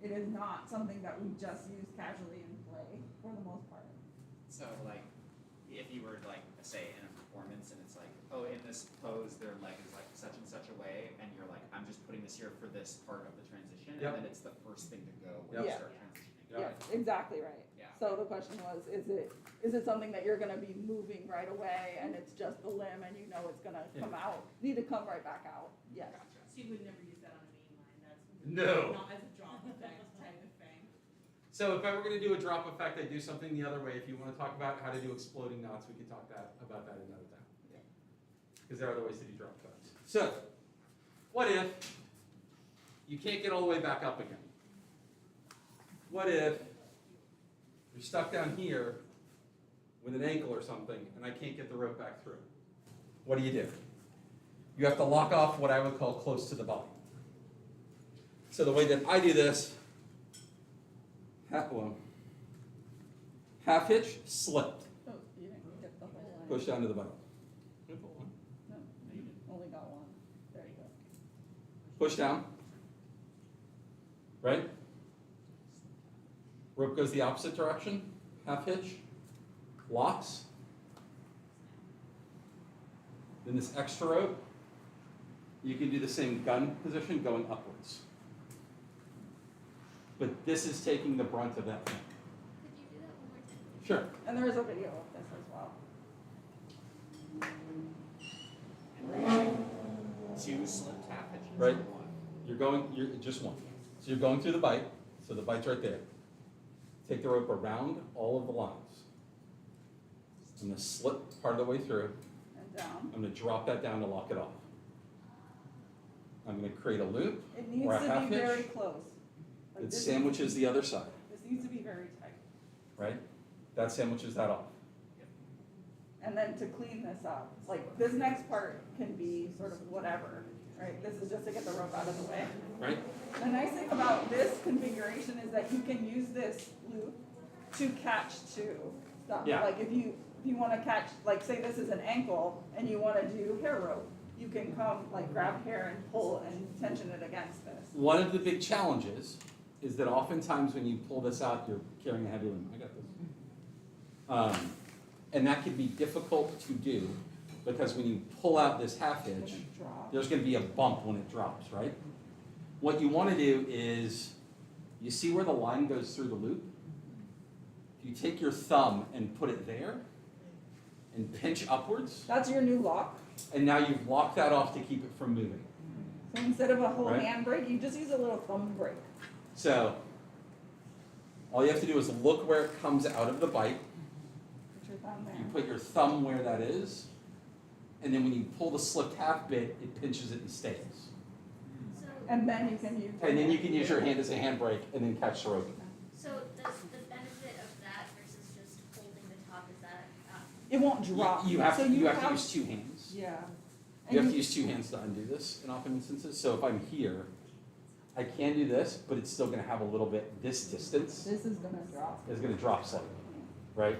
S2: It is not something that we just use casually in play for the most part.
S8: So like, if you were like, say in a performance and it's like, oh, in this pose, their leg is like such and such a way, and you're like, I'm just putting this here for this part of the transition,
S1: Yep.
S8: and then it's the first thing to go when you
S2: Yep.
S8: start transitioning.
S1: Yep.
S2: Yes, exactly right.
S8: Yeah.
S2: So the question was, is it something that you're gonna be moving right away and it's just the limb and you know it's gonna come out, need to come right back out? Yes.
S8: Gotcha.
S7: So you would never use that on a main line, that's.
S1: No.
S7: Not as a drop effect type of thing.
S1: So if I were gonna do a drop effect, I'd do something the other way. If you wanna talk about how to do exploding knots, we could talk about that another time. Because there are other ways to do drop effects. So, what if you can't get all the way back up again? What if you're stuck down here with an ankle or something, and I can't get the rope back through? What do? You have to lock off what I would call close to the body. So the way that I do this, half hitch, slipped,
S2: Oh, you didn't get the whole line.
S1: push down to the bottom.
S2: No, you only got one. There you go.
S1: Push down. Right? Rope goes the opposite direction, half hitch, locks. Then this extra rope, you can do the same gun position going upwards. But this is taking the brunt of that thing.
S4: Could you do that one more time?
S1: Sure.
S2: And there is a video of this as well.
S8: Two slipped half hitches.
S1: Right.
S8: Or one.
S1: You're just one. So you're going through the bite, so the bite's right there. Take the rope around all of the lines. I'm gonna slip part of the way through.
S2: And down.
S1: I'm gonna drop that down to lock it off. I'm gonna create a loop,
S2: It needs
S1: or a
S2: to
S1: half
S2: be very
S1: hitch.
S2: close. Like
S1: It
S2: this
S1: sandwiches the other side,
S2: This needs to be very tight.
S1: right? That sandwiches that off.
S2: And then to clean this up, like this next part can be sort of whatever, right? This is just to get the rope out of the way.
S1: Right?
S2: The nice thing about this configuration is that you can use this loop to catch to stuff.
S1: Yeah.
S2: Like if you wanna catch, like say this is an ankle and you wanna do hair rope, you can come like grab hair and pull and tension it against this.
S1: One of the big challenges is that oftentimes when you pull this out, you're carrying a heavy limb. I got this. And that can be difficult to do because when you pull out this half hitch,
S2: Drop.
S1: there's gonna be a bump when it drops, right? What you wanna do is You see where the line goes through the loop? If you take your thumb and put it there and pinch upwards,
S2: That's your new lock.
S1: and now you've locked that off to keep it from moving.
S2: So instead of a whole
S1: Right.
S2: handbrake, you just use a little thumb brake.
S1: So all you have to do is look where it comes out of the bite.
S2: Put your thumb
S1: You
S2: there.
S1: put your thumb where that is, and then when you pull the slipped half bit, it pinches it and stays.
S4: So,
S2: And then you can use.
S1: And then you can use your hand as a handbrake and then catch the rope.
S4: so does the benefit of that versus just holding the top is that,
S2: It won't drop.
S1: You have
S2: So
S1: to use two hands.
S2: Yeah.
S1: You
S2: And
S1: have to use two hands to undo this in often instances. So if I'm here, I can do this, but it's still gonna have a little bit, this distance
S2: This is gonna drop.
S1: is gonna drop slightly, right?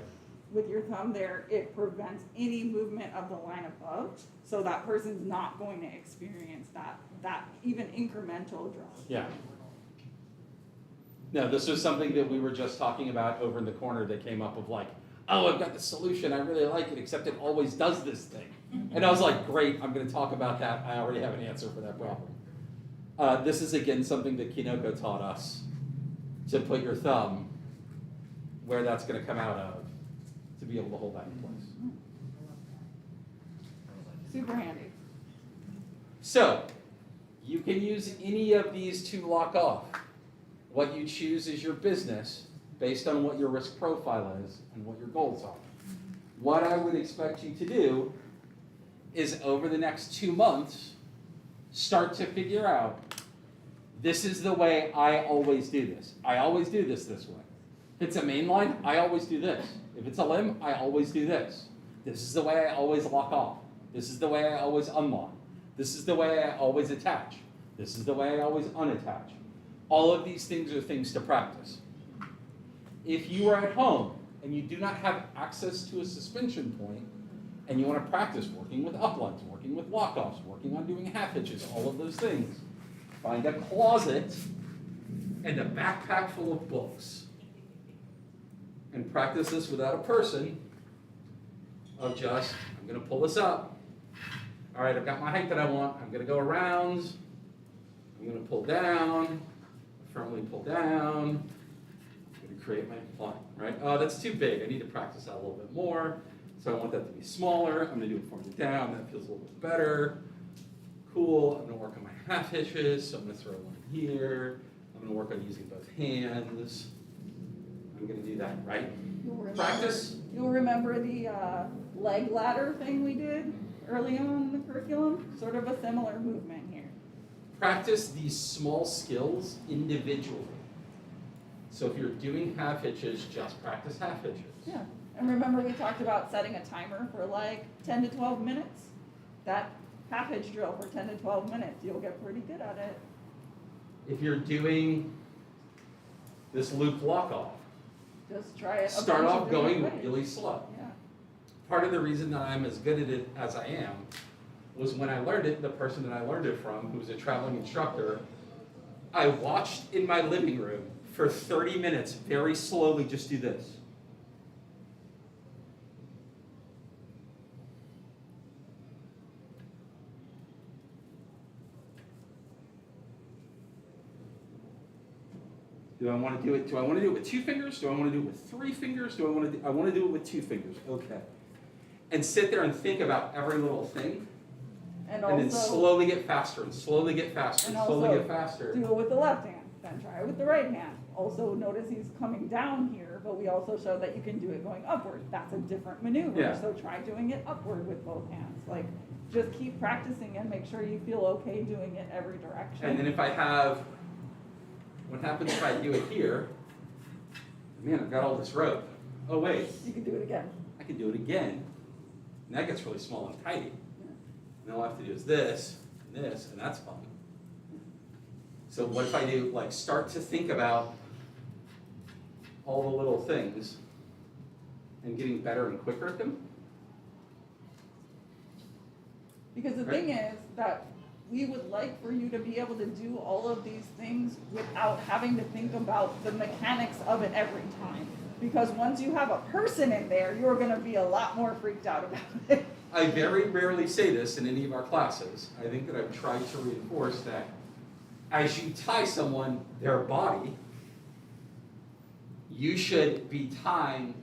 S2: With your thumb there, it prevents any movement of the line above, so that person's not going to experience that even incremental drop.
S1: Yeah. No, this was something that we were just talking about over in the corner that came up of like, oh, I've got the solution, I really like it, except it always does this thing. And I was like, great, I'm gonna talk about that, I already have an answer for that problem. This is again something that Kinoko taught us, to put your thumb where that's gonna come out of, to be able to hold that in place.
S2: Super handy.
S1: So, you can use any of these to lock off. What you choose is your business based on what your risk profile is and what your goals are. What I would expect you to do is over the next 2 months, start to figure out, this is the way I always do this. I always do this way. If it's a main line, I always do this. If it's a limb, I always do this. This is the way I always lock off. This is the way I always unlock. This is the way I always attach. This is the way I always unattach. All of these things are things to practice. If you are at home and you do not have access to a suspension point, and you want to practice working with uplines, working with lockoffs, working on doing half hitches, all of those things, find a closet and a backpack full of books. And practice this without a person of just, I'm going to pull this up. All right, I've got my height that I want. I'm going to go around. I'm going to pull down, firmly pull down. I'm going to create my line, right? Oh, that's too big. I need to practice that a little bit more. So I want that to be smaller. I'm going to do it farther down. That feels a little bit better. Cool. I'm going to work on my half hitches. So I'm going to throw one here. I'm going to work on using both hands. I'm going to do that, right? Practice.
S2: You'll remember the leg ladder thing we did early on in the curriculum? Sort of a similar movement here.
S1: Practice these small skills individually. So if you're doing half hitches, just practice half hitches.
S2: Yeah. And remember we talked about setting a timer for like 10 to 12 minutes? That half hitch drill for 10 to 12 minutes, you'll get pretty good at it.
S1: If you're doing this loop lock off,
S2: Just try it. a
S1: start
S2: bunch
S1: off
S2: of
S1: going
S2: different ways.
S1: really slow.
S2: Yeah.
S1: Part of the reason that I'm as good at it as I am was when I learned it, the person that I learned it from, who was a traveling instructor, I watched in my living room for 30 minutes very slowly just do this. Do I want to do it? Do I want to do it with 2 fingers? Do I want to do it with 3 fingers? I want to do it with 2 fingers. Okay. And sit there and think about every little thing,
S2: And
S1: and then
S2: also
S1: slowly get faster and slowly get faster and
S2: And
S1: slowly
S2: also
S1: get faster.
S2: do it with the left hand, then try it with the right hand. Also notice he's coming down here, but we also show that you can do it going upward. That's a different maneuver.
S1: Yeah.
S2: So try doing it upward with both hands. Like just keep practicing and make sure you feel okay doing it every direction.
S1: And then if I have, what happens if I do it here? Man, I've got all this rope. Oh wait,
S2: You can do it again.
S1: I can do it again. And that gets really small and tight. And all I have to do is this, and that's fun. So what if I do, like, start to think about all the little things and getting better and quicker at them?
S2: Because the
S1: Right.
S2: thing is that we would like for you to be able to do all of these things without having to think about the mechanics of it every time. Because once you have a person in there, you're going to be a lot more freaked out about it.
S1: I very rarely say this in any of our classes. I think that I've tried to reinforce that as you tie someone, their body you should be tying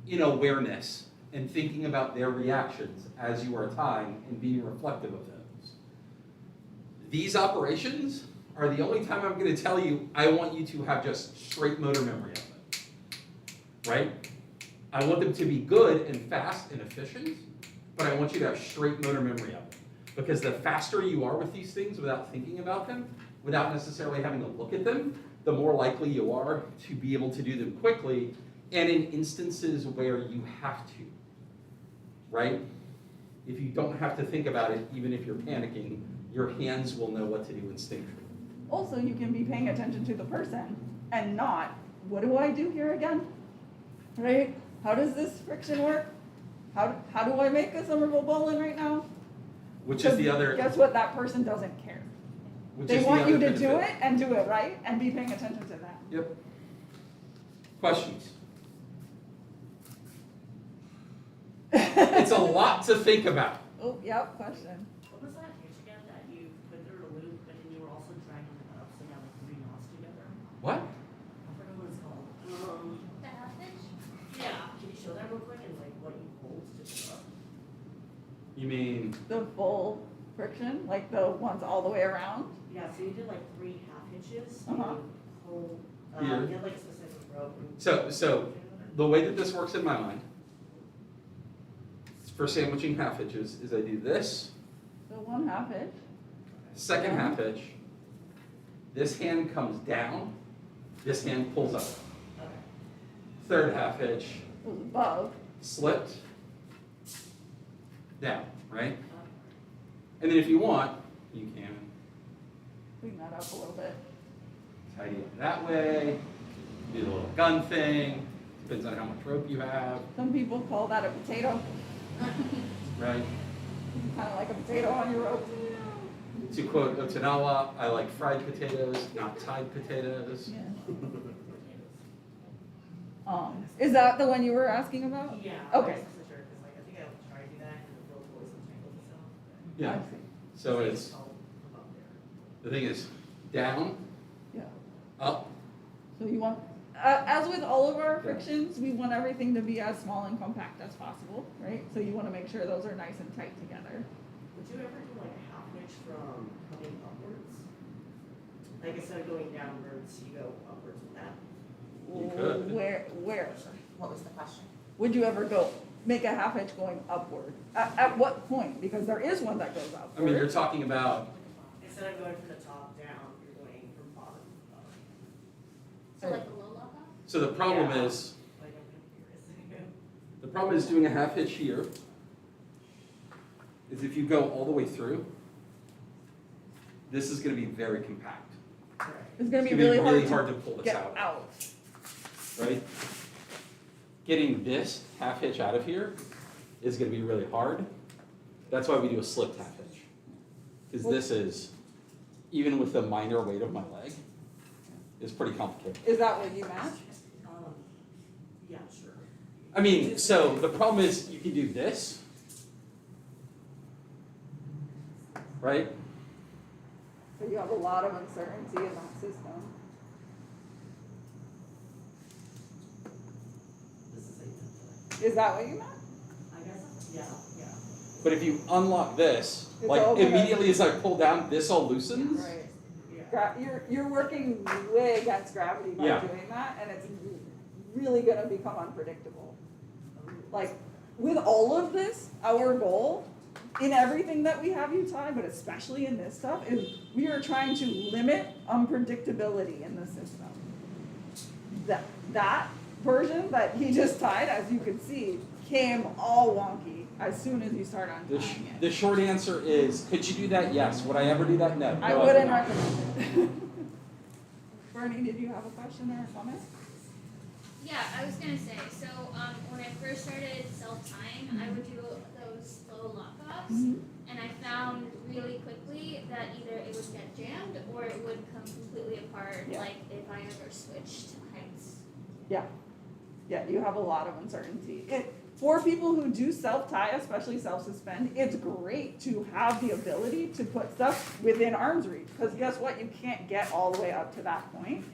S1: in awareness and thinking about their reactions as you are tying and being reflective of those. These operations are the only time I'm going to tell you I want you to have just straight motor memory of them, right? I want them to be good and fast and efficient, but I want you to have straight motor memory of them. Because the faster you are with these things without thinking about them, without necessarily having to look at them, the more likely you are to be able to do them quickly and in instances where you have to, right? If you don't have to think about it, even if you're panicking, your hands will know what to do instinctively.
S2: Also, you can be paying attention to the person and not, what do I do here again? Right? How does this friction work? How do I make a Somerville bowline right now?
S1: Which is the other,
S2: Guess what? That person doesn't care.
S1: which
S2: They
S1: is the
S2: want you
S1: other
S2: to do
S1: benefit.
S2: it and do it right and be paying attention to that.
S1: Yep. Questions? It's a lot to think about.
S2: Oh, yep, question.
S7: What was that hitch again that you put through a loop, but then you were also dragging it up, so you have like 3 knots together?
S1: What?
S7: I forgot what it's called.
S4: The half inch?
S7: Yeah, can you show that real quick and like what you hold to do up?
S1: You mean,
S2: The full friction, like the ones all the way around?
S7: Yeah, so you did like 3 half hitches.
S2: Uh-huh.
S7: And you hold,
S1: Here.
S7: you had like a specific rope. and-
S1: so the way that this works in my mind, for sandwiching half hitches, is I do this,
S2: So 1/2 inch.
S1: second half hitch, this hand comes down, this hand pulls up.
S7: Okay.
S1: Third half hitch,
S2: Goes above.
S1: slipped, down, right? And then if you want, you can
S2: Clean that up a little bit.
S1: tidy it that way, do the little gun thing, depends on how much rope you have,
S2: Some people call that a potato.
S1: right?
S2: Kind of like a potato on your rope.
S1: To quote Otanawa, I like fried potatoes, not tied potatoes.
S2: Yeah. Is that the one you were asking about?
S7: Yeah.
S2: Okay.
S7: I wasn't sure, 'cause like, I think I tried to do that and the rope always entangled itself.
S1: Yeah,
S2: I see.
S1: so it's,
S7: From up there.
S1: the thing is, down,
S2: Yeah.
S1: up,
S2: So you want, as with all of our frictions, we want everything to be as small and compact as possible, right? So you want to make sure those are nice and tight together.
S7: Would you ever do like a half hitch from coming upwards? Like instead of going downwards, you go upwards with that?
S1: You could.
S2: Where?
S3: What was the question?
S2: Would you ever make a half hitch going upward? At what point? Because there is one that goes upward.
S1: I mean, you're talking about,
S7: Instead of going from the top down, you're going from bottom to top.
S4: So like a low lock off?
S1: so the problem
S7: Yeah.
S1: is,
S7: Like I'm curious.
S1: the problem is doing a half hitch here, is if you go all the way through, this is gonna be very compact.
S7: Right.
S2: It's gonna be
S1: It's
S2: really
S1: really
S2: hard
S1: hard to pull
S2: to
S1: this
S2: get
S1: out,
S2: out.
S1: right? Getting this half hitch out of here is gonna be really hard. That's why we do a slipped half hitch. Because this is, even with the minor weight of my leg, is pretty complicated.
S2: Is that what you meant?
S7: Yeah, sure.
S1: I mean, so the problem is you can do this, right?
S2: So you have a lot of uncertainty in that system.
S7: This is a template.
S2: Is that what you meant?
S7: I guess, yeah.
S1: But if you unlock this,
S2: It's
S1: like
S2: all gonna-
S1: immediately as I pull down, this all loosens.
S2: Right.
S7: Yeah.
S2: You're working way against gravity by
S1: Yeah.
S2: doing that, and it's really gonna become unpredictable. Like, with all of this, our goal in everything that we have you tie, but especially in this stuff, is we are trying to limit unpredictability in the system. That version that he just tied, as you can see, came all wonky as soon as you start untying it.
S1: The short answer is, could you do that? Yes. Would I ever do that? No.
S2: I
S1: No,
S2: wouldn't
S1: would not.
S2: recommend it. Bernie, did you have a question or a comment?
S4: Yeah, I was gonna say, so, when I first started self-tying, I would do those slow lock-offs, and I found really quickly that either it would get jammed or it would come completely apart,
S2: Yeah.
S4: like if I ever switched heights.
S2: Yeah, you have a lot of uncertainty. For people who do self-tie, especially self-suspend, it's great to have the ability to put stuff within arm's reach, because guess what? You can't get all the way up to that point.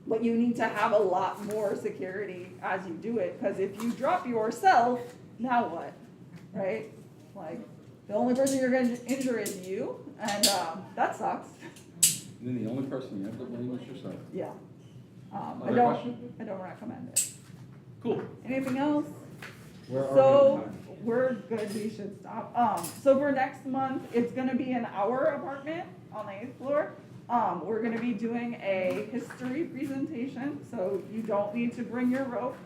S2: But you need to have a lot more security as you do it, because if you drop yourself, now what, right? Like, the only person you're gonna injure is you, and, that sucks,
S1: And then the only person you have to blame is yourself.
S2: yeah. I
S1: Other
S2: don't,
S1: question?
S2: I don't recommend it.
S1: Cool.
S2: Anything else?
S1: Where are we
S2: So,
S1: on time?
S2: we're good, we should stop. So for next month, it's gonna be in our apartment on the 8th floor. We're gonna be doing a history presentation, so you don't need to bring your rope.